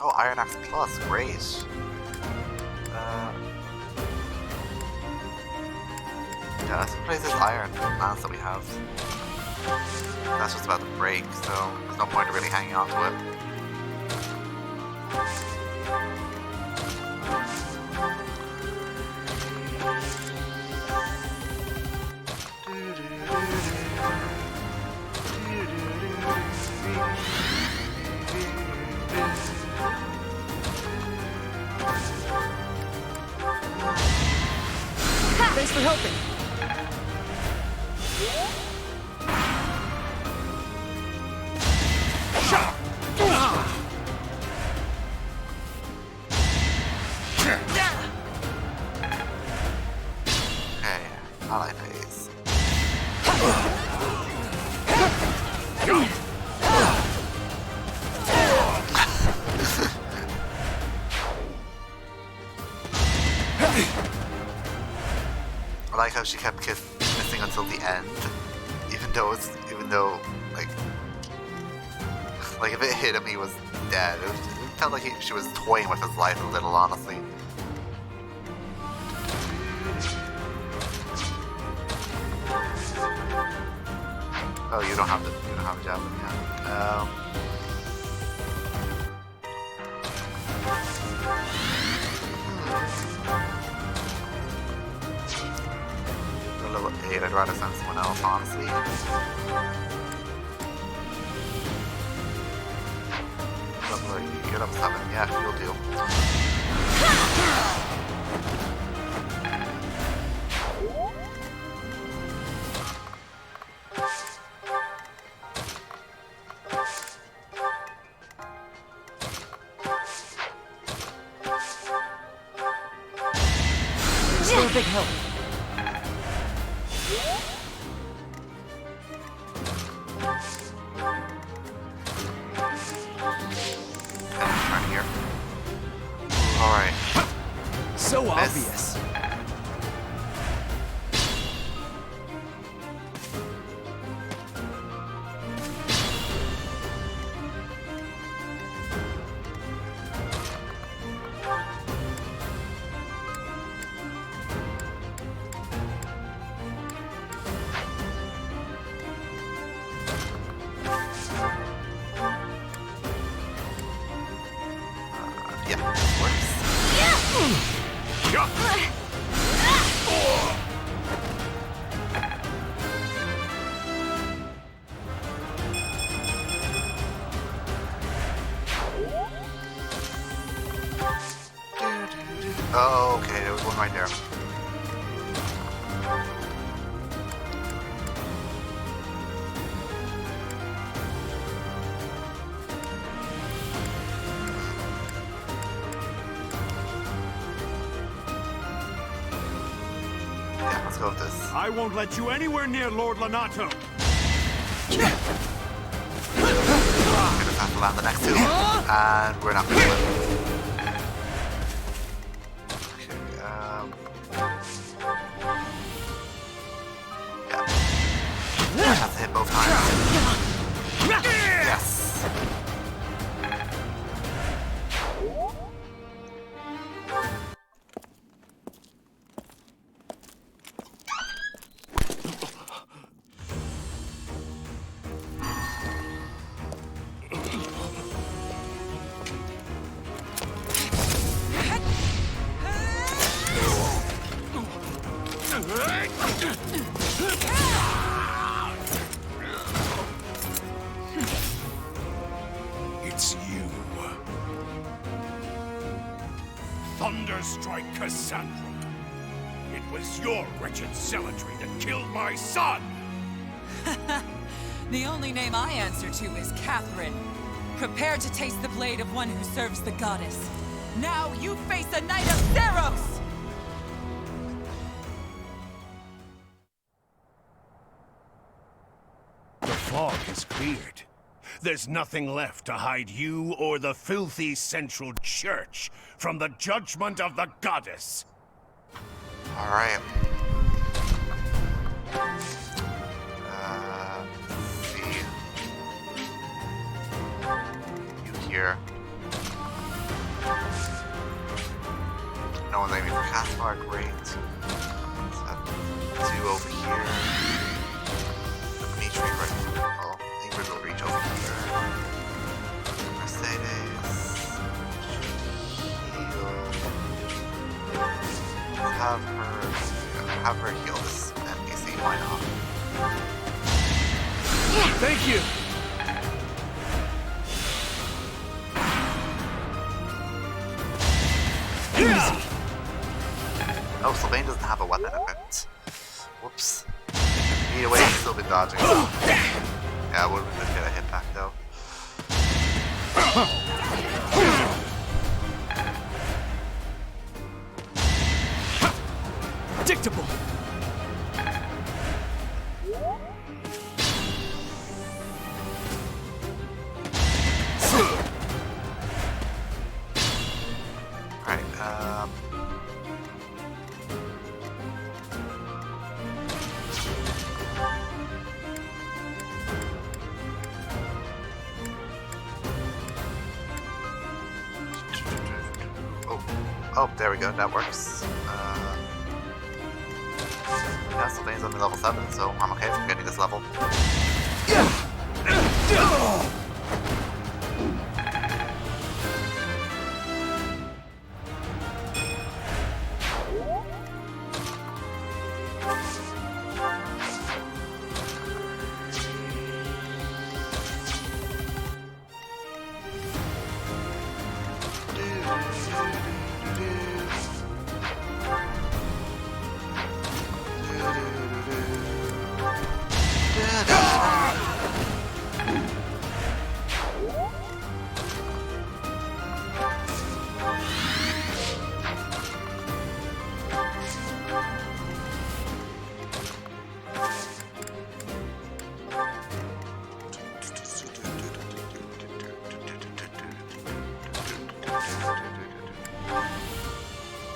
Oh, Iron Axe Plus, great. Yeah, let's replace this iron lance that we have. That's just about to break, so there's no point in really hanging on to it. Thanks for helping. Okay, I like these. I like how she kept missing until the end, even though like if it hit him, he was dead. It felt like she was toying with his life a little, honestly. Oh, you don't have a javelin, yeah. A level 8, I'd rather send someone else, honestly. You're level 7, yeah, you'll do. Thanks for a big help. Right here. Alright. So obvious. Yeah, this works. Oh, okay, there was one right there. Yeah, let's go with this. I won't let you anywhere near Lord Lanato. We just have to land the next two, and we're not going to win. Yeah. I have to hit both times. Yes. It's you. Thunderstrike Cassandra. It was your wretched zealotry that killed my son! The only name I answer to is Catherine. Prepare to taste the blade of one who serves the goddess. Now you face a knight of Theros! The fog is cleared. There's nothing left to hide you or the filthy Central Church from the judgment of the goddess. Alright. Let's see. You here. no one's aiming for Cathar, great. So, 2 over here. Dimitri, right? Well, Ingrid will reach over here. Mercedes. Heal. Have her heal this NPC, why not? Thank you! Oh, Sylvain doesn't have a weapon equipped. Whoops. Either way, he's still been dodging. Yeah, would have been good to hit back though. Predictable! Oh, there we go, that works. Yeah, Sylvain's only level 7, so I'm okay for getting this level.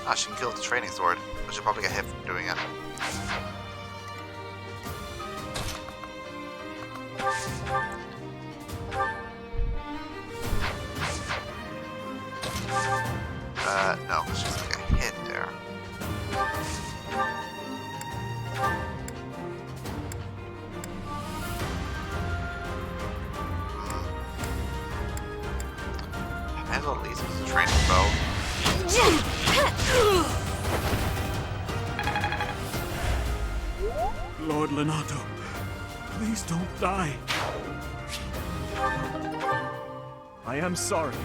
Ah, she can kill with the training sword, but she'll probably get hit from doing it. No, she's gonna get hit there. I might as well at least use the training bow. Lord Lenato, please don't die. I am sorry.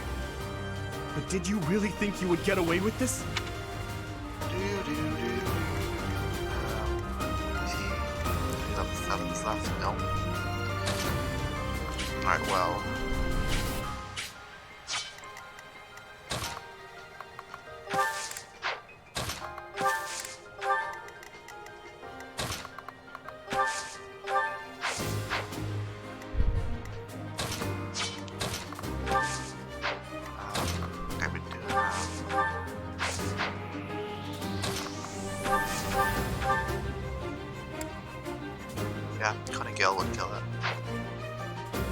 But did you really think you would get away with this? Level 7's left? No. Alright, well. Yeah, Cunning Gale would kill it.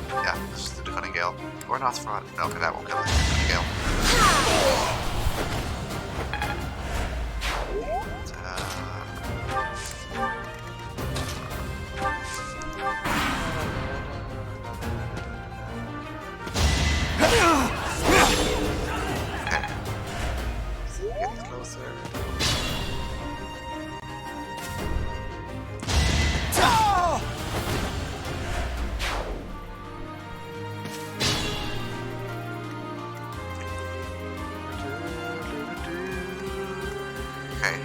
Yeah, let's just do the Cunning Gale. Or Nosferatu. No, okay, that won't kill it. Cunning Gale. Okay. Getting closer. Okay.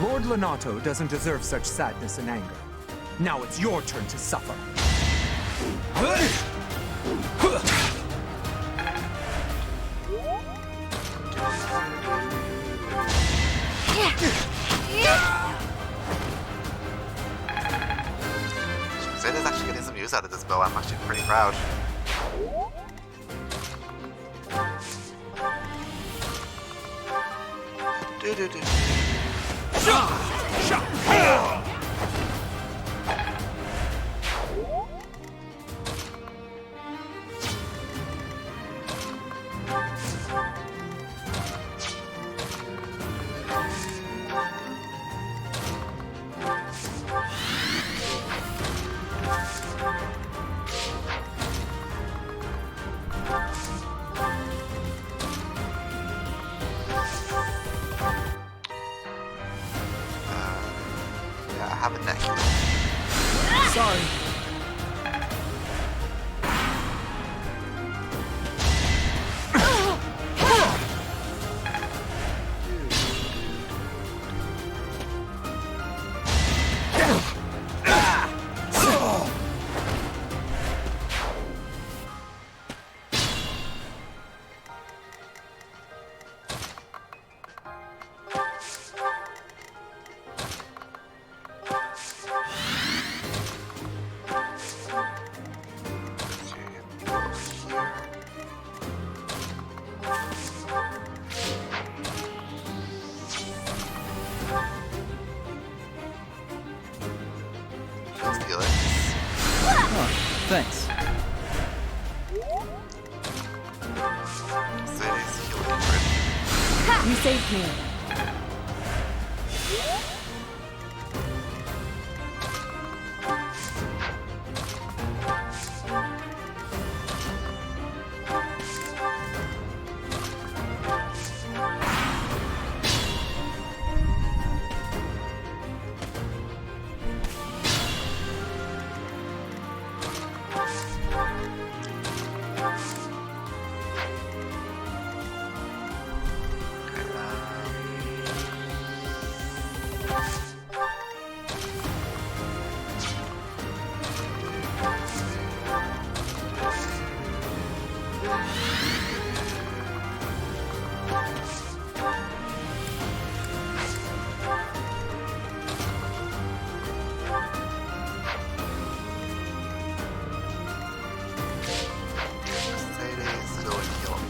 Lord Lenato doesn't deserve such sadness and anger. Now it's your turn to suffer. Zeta's actually getting some use out of this bow. I'm actually pretty proud. have a neck heal. Sorry. Thanks. You saved me.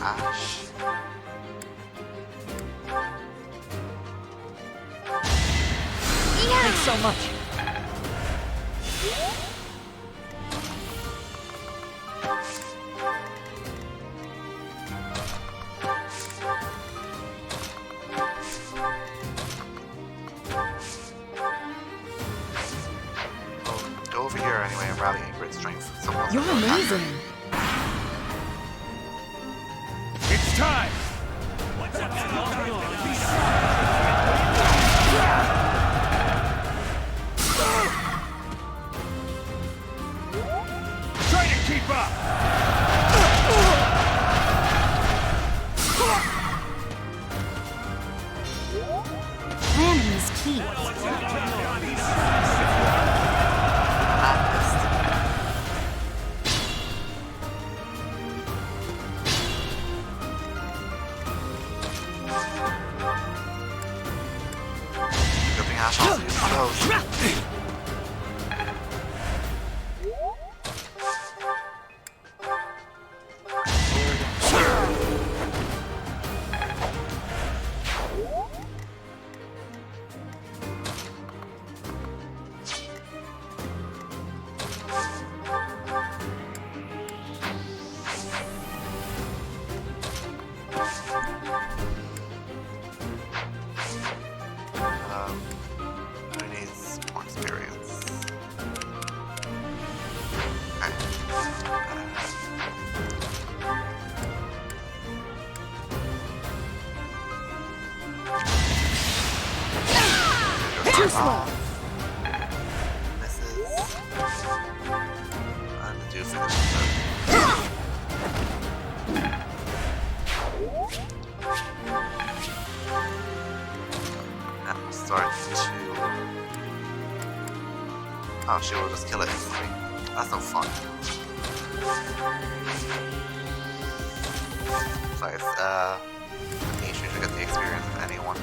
Ashe. Thanks so much. Go over here anyway and rally a great strength. Someone's You're amazing. It's time! Try to keep up! Planning is key. Good thing Ashe also uses those. Who needs more experience? Too slow. Misses. And the dude finishes and we'll start to... Oh, she will just kill it instantly. That's no fun. So it's, each to get the experience of anyone.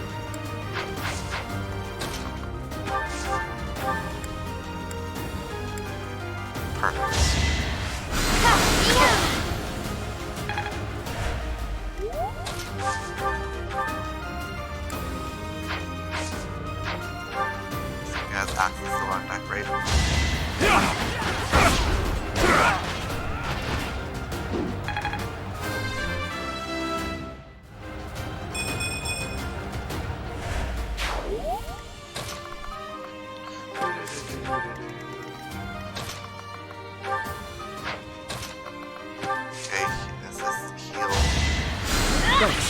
Perfect. Guys, access still aren't that great. Okay, this is heal. Thanks.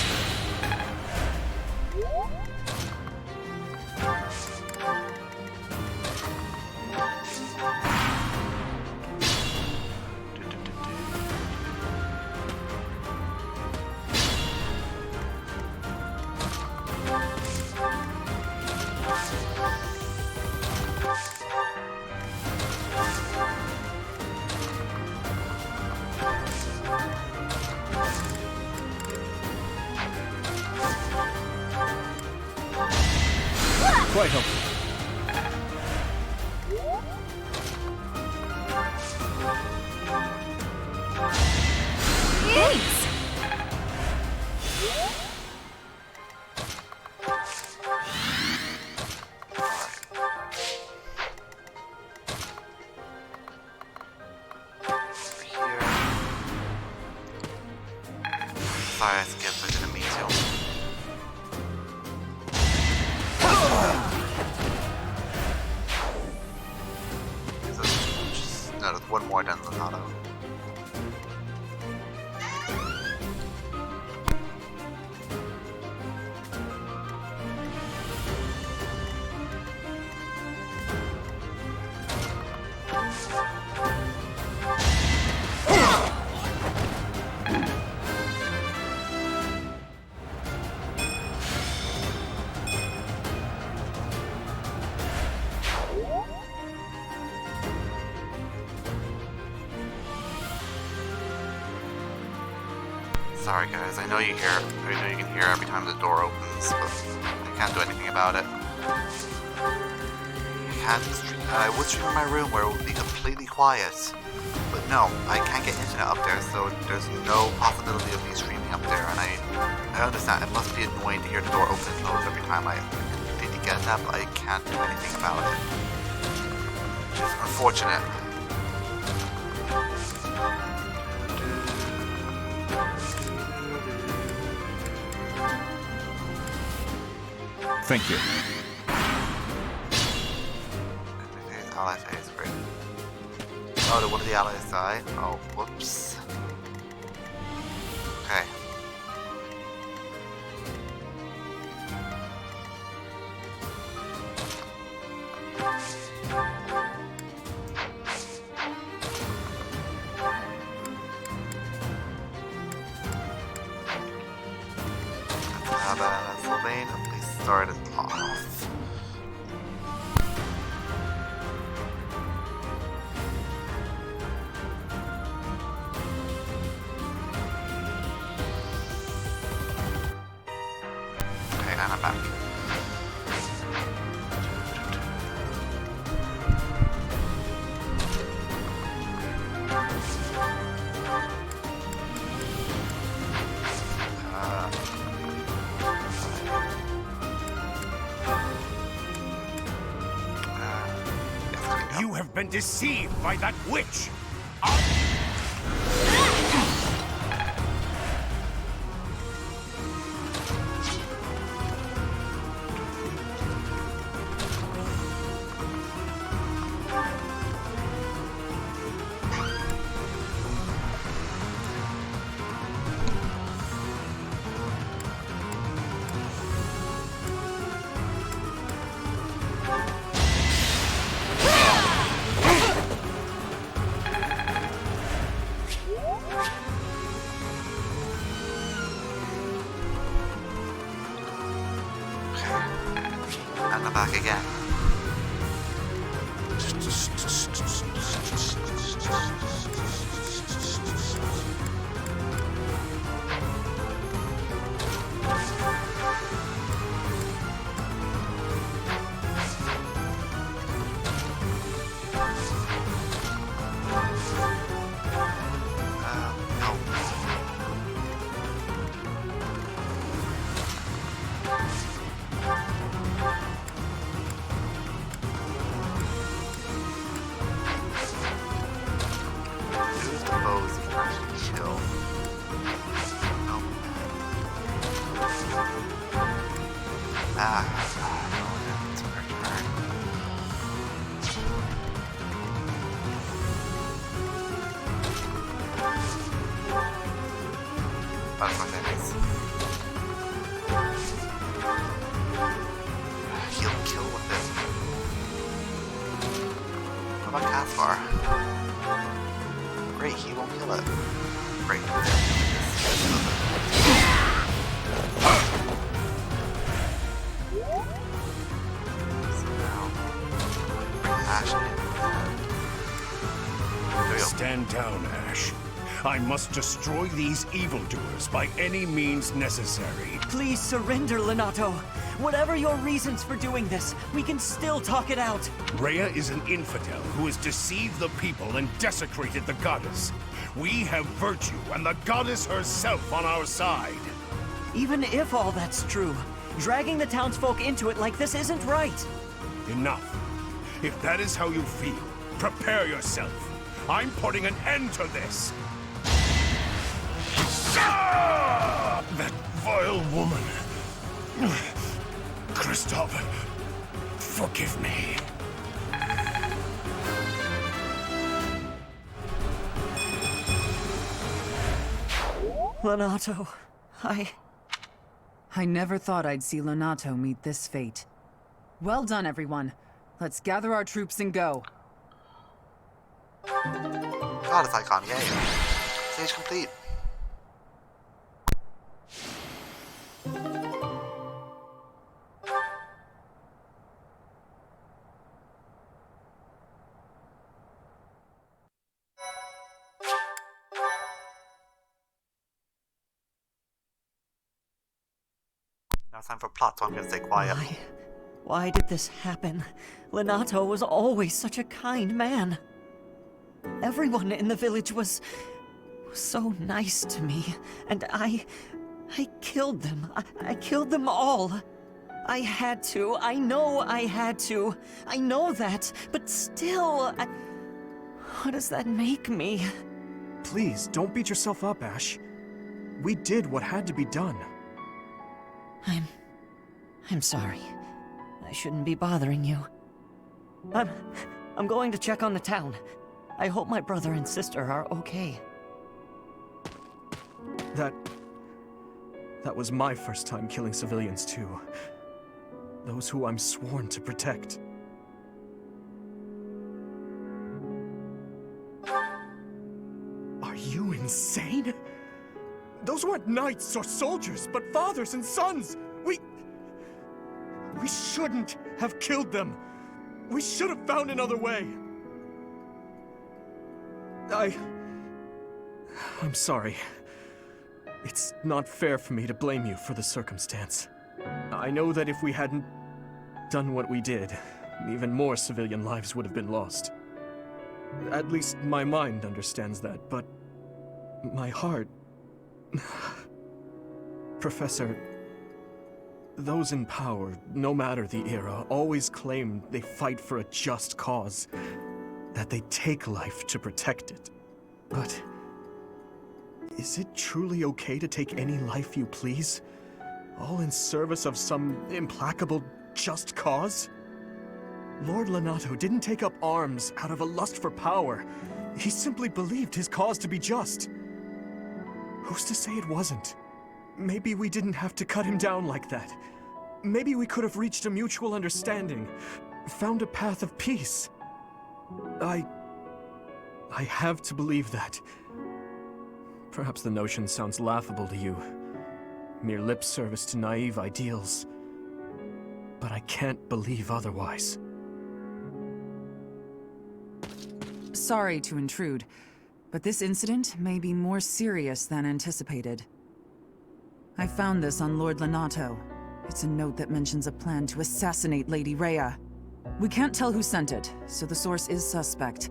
sorry, I skipped. I didn't mean to. No, there's one more than Leonardo. Sorry guys, I know you can hear every time the door opens, but I can't do anything about it. I would stream in my room where it would be completely quiet, but no, I can't get internet up there, so there's no possibility of me streaming up there, and I understand, it must be annoying to hear the door open and close every time. I completely get that, but I can't do anything about it. It's unfortunate. Thank you. Ally phase, great. Oh, did one of the allies die? Oh, whoops. Okay. Sylvain, please start it off. Okay, and I'm back. You have been deceived by that witch! And I'm back again. Great, he won't kill it. Great. So now, bring Ashe in. Stand down, Ashe. I must destroy these evildoers by any means necessary. Please surrender, Leonardo. Whatever your reasons for doing this, we can still talk it out. Rhea is an infidel who has deceived the people and desecrated the goddess. We have virtue and the goddess herself on our side. Even if all that's true, dragging the townsfolk into it like this isn't right. Enough. If that is how you feel, prepare yourself. I'm putting an end to this. Ah! vile woman. Kristoff, forgive me. Lonato, I never thought I'd see Lonato meet this fate. Well done, everyone. Let's gather our troops and go. Goddess icon, yay. Stage complete. Now it's time for plot, so I'm gonna stay quiet. Why did this happen? Lonato was always such a kind man. Everyone in the village was so nice to me, and I killed them. I killed them all. I had to. I know I had to. I know that, but still, what does that make me? Please, don't beat yourself up, Ashe. We did what had to be done. I'm sorry. I shouldn't be bothering you. I'm going to check on the town. I hope my brother and sister are okay. That was my first time killing civilians too. Those who I'm sworn to protect. Are you insane? Those weren't knights or soldiers, but fathers and sons! We shouldn't have killed them! We should have found another way! I'm sorry. It's not fair for me to blame you for the circumstance. I know that if we hadn't done what we did, even more civilian lives would have been lost. At least my mind understands that, but my heart... Professor, those in power, no matter the era, always claim they fight for a just cause, that they take life to protect it. But is it truly okay to take any life you please? All in service of some implacable just cause? Lord Lonato didn't take up arms out of a lust for power. He simply believed his cause to be just. Who's to say it wasn't? Maybe we didn't have to cut him down like that. Maybe we could have reached a mutual understanding, found a path of peace. I have to believe that. Perhaps the notion sounds laughable to you. Mere lip service to naive ideals. But I can't believe otherwise. Sorry to intrude, but this incident may be more serious than anticipated. I found this on Lord Lonato. It's a note that mentions a plan to assassinate Lady Rhea. We can't tell who sent it, so the source is suspect,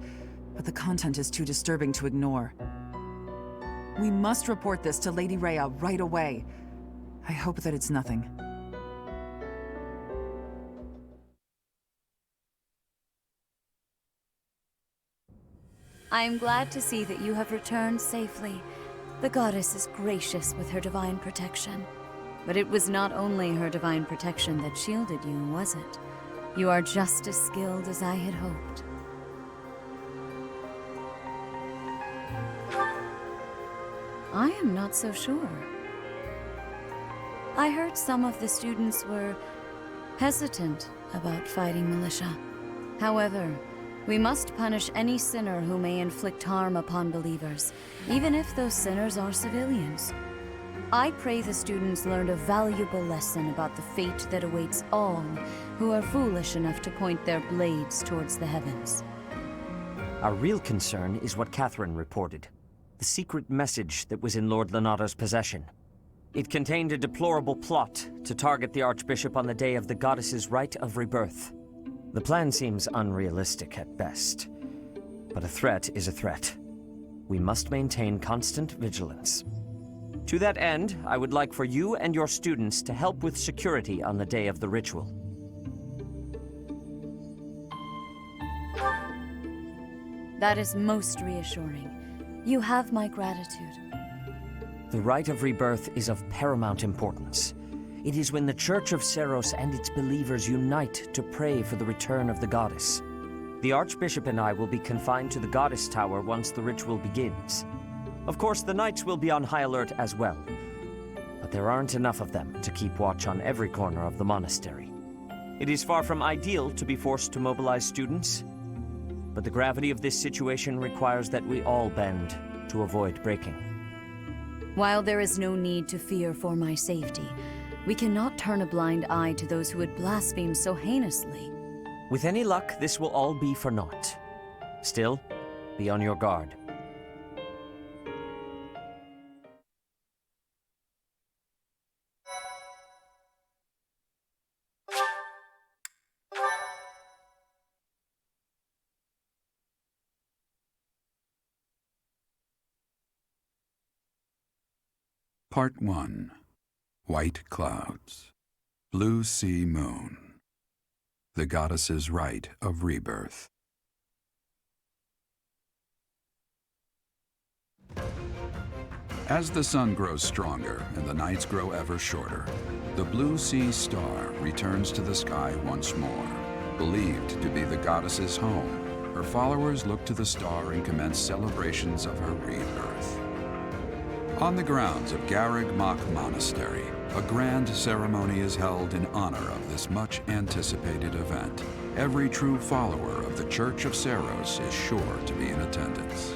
but the content is too disturbing to ignore. We must report this to Lady Rhea right away. I hope that it's nothing. I am glad to see that you have returned safely. The goddess is gracious with her divine protection. But it was not only her divine protection that shielded you, was it? You are just as skilled as I had hoped. I am not so sure. I heard some of the students were hesitant about fighting militia. However, we must punish any sinner who may inflict harm upon believers, even if those sinners are civilians. I pray the students learned a valuable lesson about the fate that awaits all who are foolish enough to point their blades towards the heavens. Our real concern is what Catherine reported. The secret message that was in Lord Lonato's possession. It contained a deplorable plot to target the Archbishop on the day of the goddess's rite of rebirth. The plan seems unrealistic at best, but a threat is a threat. We must maintain constant vigilance. To that end, I would like for you and your students to help with security on the day of the ritual. That is most reassuring. You have my gratitude. The rite of rebirth is of paramount importance. It is when the Church of Seros and its believers unite to pray for the return of the goddess. The Archbishop and I will be confined to the Goddess Tower once the ritual begins. Of course, the Knights will be on high alert as well. But there aren't enough of them to keep watch on every corner of the monastery. It is far from ideal to be forced to mobilize students, but the gravity of this situation requires that we all bend to avoid breaking. While there is no need to fear for my safety, we cannot turn a blind eye to those who would blaspheme so heinously. With any luck, this will all be for naught. Still, be on your guard. Part 1. White Clouds. Blue Sea Moon. The Goddess's Rite of Rebirth. As the sun grows stronger and the nights grow ever shorter, the Blue Sea Star returns to the sky once more. Believed to be the goddess's home, her followers look to the star and commence celebrations of her rebirth. On the grounds of Garreg Mach Monastery, a grand ceremony is held in honor of this much-anticipated event. Every true follower of the Church of Seros is sure to be in attendance.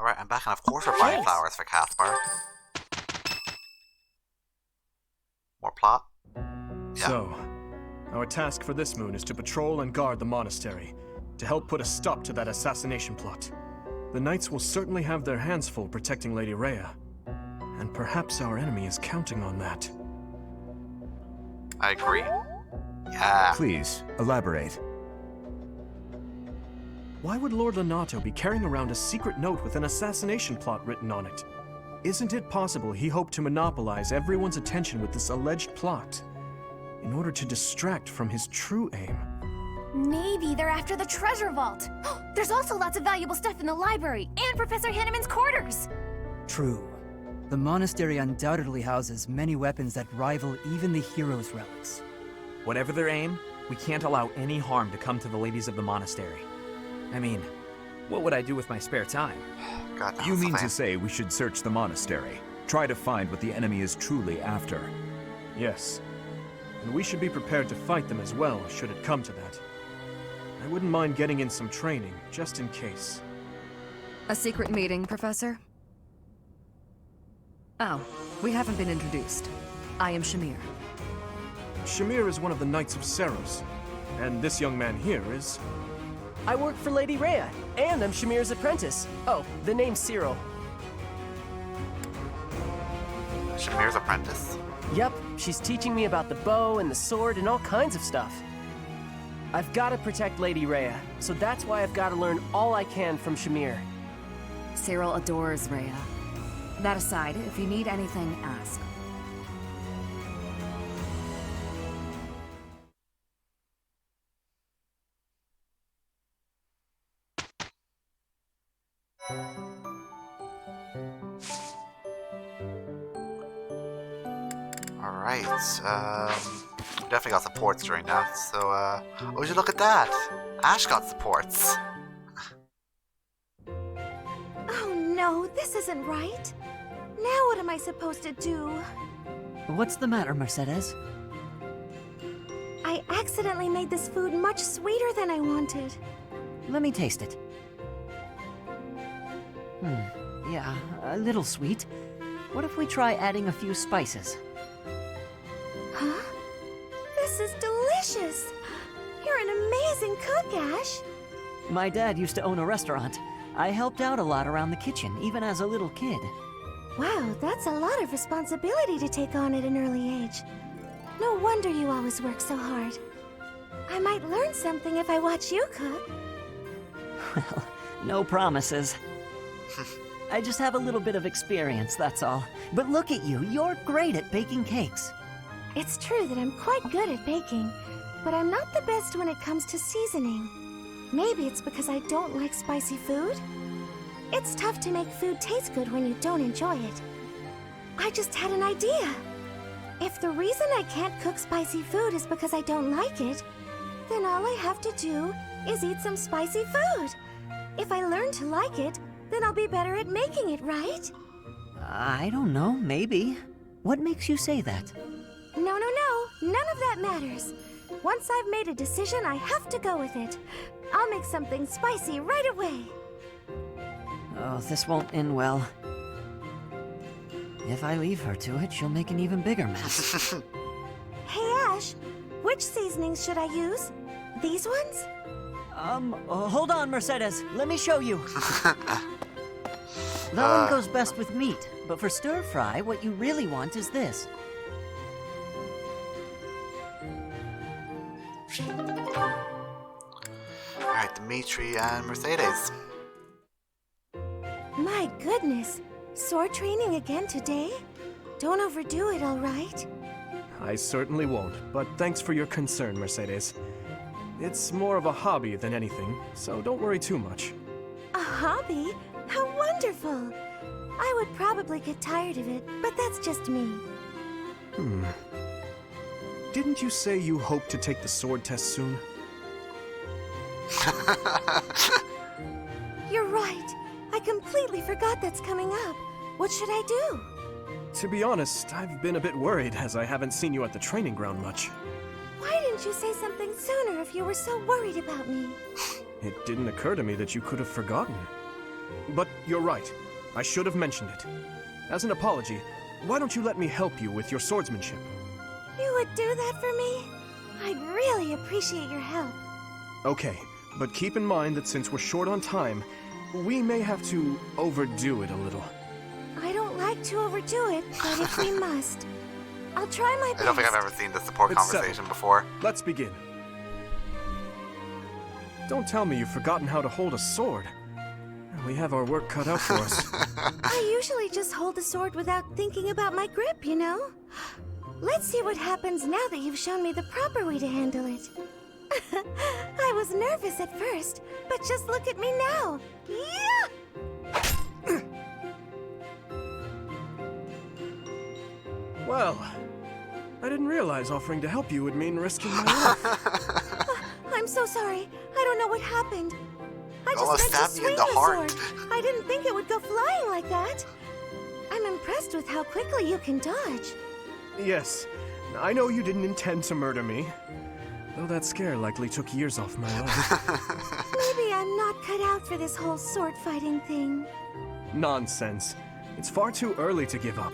Alright, I'm back, and of course we're buying flowers for Caspar. More plot? Yeah. So, our task for this moon is to patrol and guard the monastery, to help put a stop to that assassination plot. The Knights will certainly have their hands full protecting Lady Rhea, and perhaps our enemy is counting on that. I agree. Yeah. Please, elaborate. Why would Lord Lonato be carrying around a secret note with an assassination plot written on it? Isn't it possible he hoped to monopolize everyone's attention with this alleged plot, in order to distract from his true aim? Maybe they're after the treasure vault. There's also lots of valuable stuff in the library and Professor Hanneman's quarters. True. The monastery undoubtedly houses many weapons that rival even the hero's relics. Whatever their aim, we can't allow any harm to come to the ladies of the monastery. I mean, what would I do with my spare time? God, you mean to say we should search the monastery? Try to find what the enemy is truly after? Yes. And we should be prepared to fight them as well, should it come to that. I wouldn't mind getting in some training, just in case. A secret meeting, Professor? Oh, we haven't been introduced. I am Shamir. Shamir is one of the Knights of Seros, and this young man here is... I work for Lady Rhea, and I'm Shamir's apprentice. Oh, the name's Cyril. Shamir's apprentice? Yep, she's teaching me about the bow and the sword and all kinds of stuff. I've got to protect Lady Rhea, so that's why I've got to learn all I can from Shamir. Cyril adores Rhea. That aside, if you need anything, ask. Alright, definitely got supports during that, so, oh, would you look at that? Ashe got supports. Oh no, this isn't right. Now what am I supposed to do? What's the matter, Mercedes? I accidentally made this food much sweeter than I wanted. Let me taste it. Yeah, a little sweet. What if we try adding a few spices? Huh? This is delicious! You're an amazing cook, Ashe. My dad used to own a restaurant. I helped out a lot around the kitchen, even as a little kid. Wow, that's a lot of responsibility to take on at an early age. No wonder you always work so hard. I might learn something if I watch you cook. Well, no promises. I just have a little bit of experience, that's all. But look at you, you're great at baking cakes. It's true that I'm quite good at baking, but I'm not the best when it comes to seasoning. Maybe it's because I don't like spicy food? It's tough to make food taste good when you don't enjoy it. I just had an idea. If the reason I can't cook spicy food is because I don't like it, then all I have to do is eat some spicy food. If I learn to like it, then I'll be better at making it, right? I don't know, maybe. What makes you say that? No. None of that matters. Once I've made a decision, I have to go with it. I'll make something spicy right away. Oh, this won't end well. If I leave her to it, she'll make an even bigger mess. Hey, Ashe, which seasonings should I use? These ones? Hold on, Mercedes. Let me show you. That one goes best with meat, but for stir fry, what you really want is this. Alright, Dimitri and Mercedes. My goodness, sword training again today? Don't overdo it, all right? I certainly won't, but thanks for your concern, Mercedes. It's more of a hobby than anything, so don't worry too much. A hobby? How wonderful! I would probably get tired of it, but that's just me. Didn't you say you hope to take the sword test soon? You're right. I completely forgot that's coming up. What should I do? To be honest, I've been a bit worried as I haven't seen you at the training ground much. Why didn't you say something sooner if you were so worried about me? It didn't occur to me that you could have forgotten. But you're right. I should have mentioned it. As an apology, why don't you let me help you with your swordsmanship? You would do that for me? I'd really appreciate your help. Okay, but keep in mind that since we're short on time, we may have to overdo it a little. I don't like to overdo it, but if we must, I'll try my best. I don't think I've ever seen this support conversation before. Let's begin. Don't tell me you've forgotten how to hold a sword. We have our work cut out for us. I usually just hold the sword without thinking about my grip, you know? Let's see what happens now that you've shown me the proper way to handle it. I was nervous at first, but just look at me now. Yeah! Well, I didn't realize offering to help you would mean risking my life. I'm so sorry. I don't know what happened. I Almost just meant to stabbed you in swing the the heart. sword. I didn't think it would go flying like that. I'm impressed with how quickly you can dodge. Yes, I know you didn't intend to murder me. Though that scare likely took years off my life. Maybe I'm not cut out for this whole sword fighting thing. Nonsense. It's far too early to give up.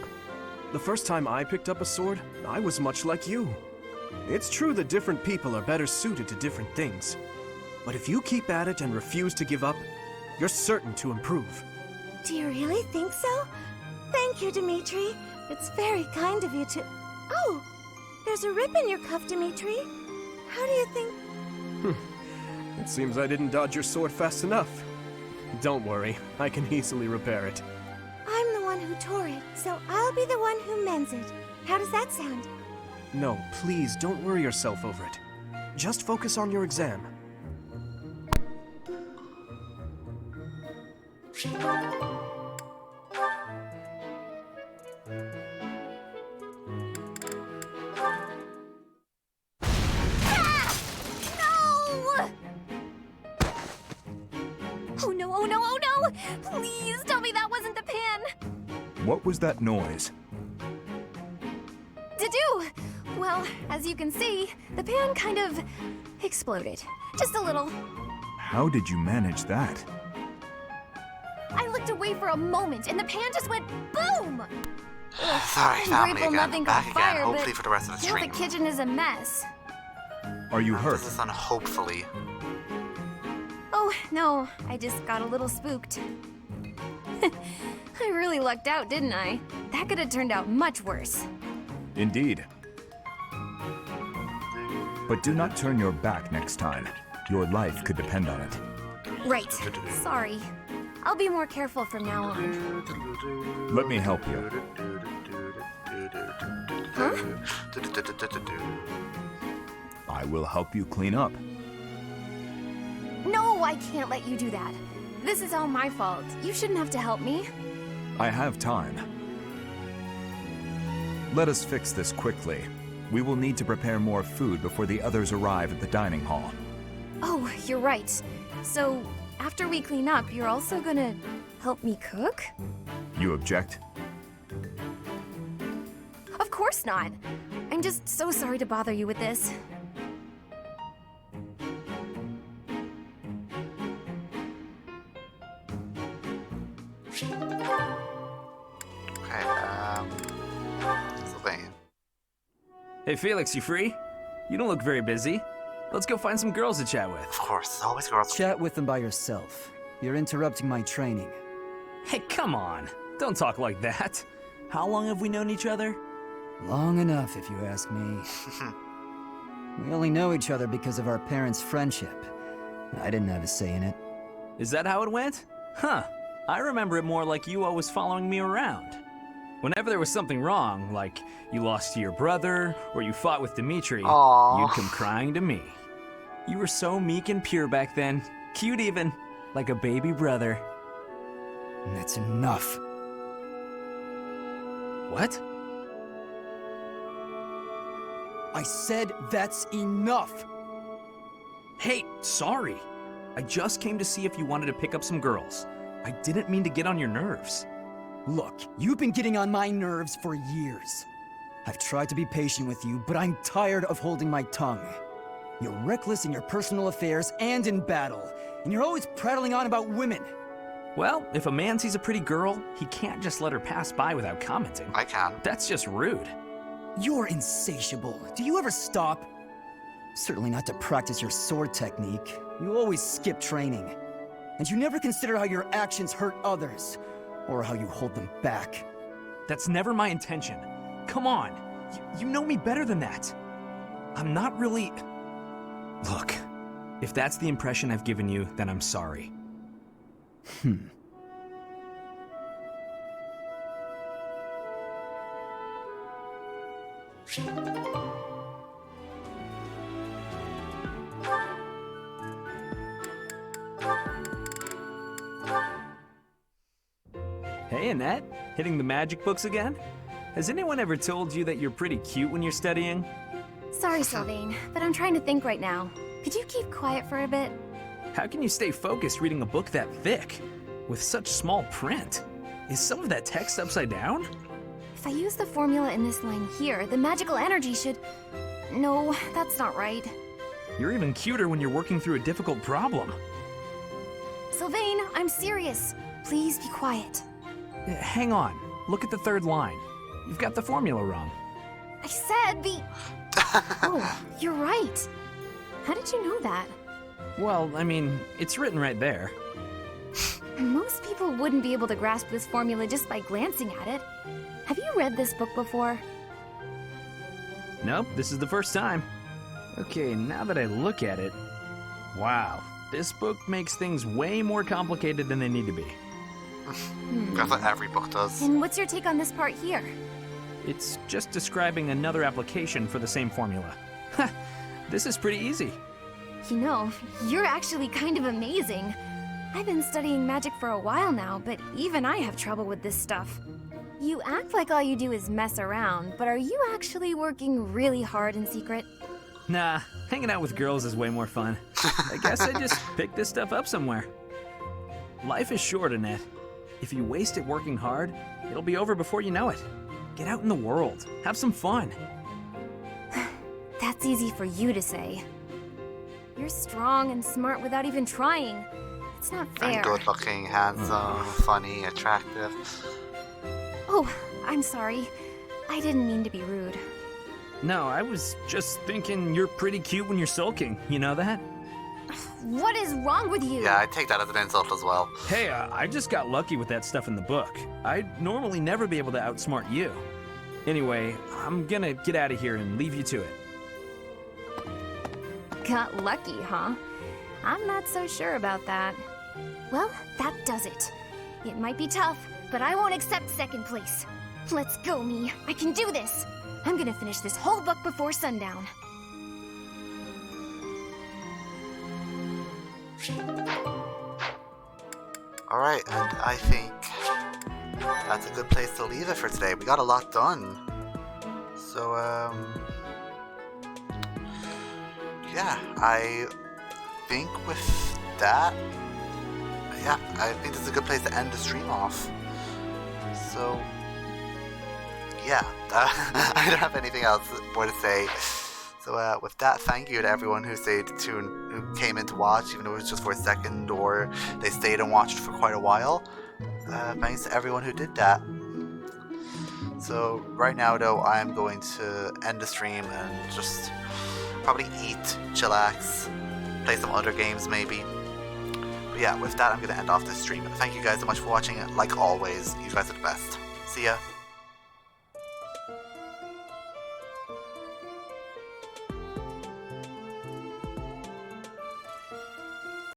The first time I picked up a sword, I was much like you. It's true that different people are better suited to different things. But if you keep at it and refuse to give up, you're certain to improve. Do you really think so? Thank you, Dimitri. It's very kind of you to... Oh! There's a rip in your cuff, Dimitri. How do you think... It seems I didn't dodge your sword fast enough. Don't worry, I can easily repair it. I'm the one who tore it, so I'll be the one who mends it. How does that sound? No, please don't worry yourself over it. Just focus on your exam. Oh no! Please tell me that wasn't the pin! What was that noise? To-do! Well, as you can see, the pan kind of exploded. Just a little. How did you manage that? I looked away for a moment, and the pan just went boom! Sorry, I'm found me grateful again. nothing Back caught again, fire, hopefully but for the rest of the now stream. the kitchen is a mess. Are you hurt? Emphasis on hopefully. Oh, no, I just got a little spooked. I really lucked out, didn't I? That could have turned out much worse. Indeed. But do not turn your back next time. Your life could depend on it. Right. Sorry. I'll be more careful from now on. Let me help you. Huh? I will help you clean up. No, I can't let you do that. This is all my fault. You shouldn't have to help me. I have time. Let us fix this quickly. We will need to prepare more food before the others arrive at the dining hall. Oh, you're right. So, after we clean up, you're also gonna help me cook? You object? Of course not. I'm just so sorry to bother you with this. Okay, Sylvain. Hey Felix, you free? You don't look very busy. Let's go find some girls to chat with. Of course, always girls. Chat with them by yourself. You're interrupting my training. Hey, come on. Don't talk like that. How long have we known each other? Long enough, if you ask me. We only know each other because of our parents' friendship. I didn't have a say in it. Is that how it went? Huh. I remember it more like you always following me around. Whenever there was something wrong, like you lost to your brother, or you fought with Dimitri, you'd come crying to me. You were so meek and pure back then. Cute even. Like a baby brother. That's enough. What? I said that's enough! Hey, sorry. I just came to see if you wanted to pick up some girls. I didn't mean to get on your nerves. Look, you've been getting on my nerves for years. I've tried to be patient with you, but I'm tired of holding my tongue. You're reckless in your personal affairs and in battle, and you're always prattling on about women. Well, if a man sees a pretty girl, he can't just let her pass by without commenting. I can. That's just rude. You're insatiable. Do you ever stop? Certainly not to practice your sword technique. You always skip training. And you never consider how your actions hurt others, or how you hold them back. That's never my intention. Come on, you know me better than that. I'm not really... Look, if that's the impression I've given you, then I'm sorry. Hey, Annette, hitting the magic books again? Has anyone ever told you that you're pretty cute when you're studying? Sorry, Sylvain, but I'm trying to think right now. Could you keep quiet for a bit? How can you stay focused reading a book that thick? With such small print? Is some of that text upside down? If I use the formula in this line here, the magical energy should... No, that's not right. You're even cuter when you're working through a difficult problem. Sylvain, I'm serious. Please be quiet. Hang on. Look at the third line. You've got the formula wrong. I said be... Oh, you're right. How did you know that? Well, I mean, it's written right there. Most people wouldn't be able to grasp this formula just by glancing at it. Have you read this book before? Nope, this is the first time. Okay, now that I look at it... Wow, this book makes things way more complicated than they need to be. That's what every book does. And what's your take on this part here? It's just describing another application for the same formula. Ha! This is pretty easy. You know, you're actually kind of amazing. I've been studying magic for a while now, but even I have trouble with this stuff. You act like all you do is mess around, but are you actually working really hard in secret? Nah, hanging out with girls is way more fun. I guess I just picked this stuff up somewhere. Life is short, Annette. If you waste it working hard, it'll be over before you know it. Get out in the world. Have some fun. That's easy for you to say. You're strong and smart without even trying. It's not fair. And good looking, handsome, funny, attractive. Oh, I'm sorry. I didn't mean to be rude. No, I was just thinking you're pretty cute when you're sulking. You know that? What is wrong with you? Yeah, I take that as an insult as well. Hey, I just got lucky with that stuff in the book. I'd normally never be able to outsmart you. Anyway, I'm gonna get out of here and leave you to it. Got lucky, huh? I'm not so sure about that. Well, that does it. It might be tough, but I won't accept second place. Let's go, me. I can do this. I'm gonna finish this whole book before sundown. Alright, and I think that's a good place to leave it for today. We got a lot done. So, yeah, I think with that, yeah, I think this is a good place to end the stream off. So, yeah, I don't have anything else more to say. So with that, thank you to everyone who stayed tuned, who came in to watch, even though it was just for a second, or they stayed and watched for quite a while. Thanks to everyone who did that. So right now, though, I'm going to end the stream and just probably eat, chillax, play some other games maybe. But yeah, with that, I'm going to end off this stream. Thank you guys so much for watching. Like always, you guys are the best. See ya.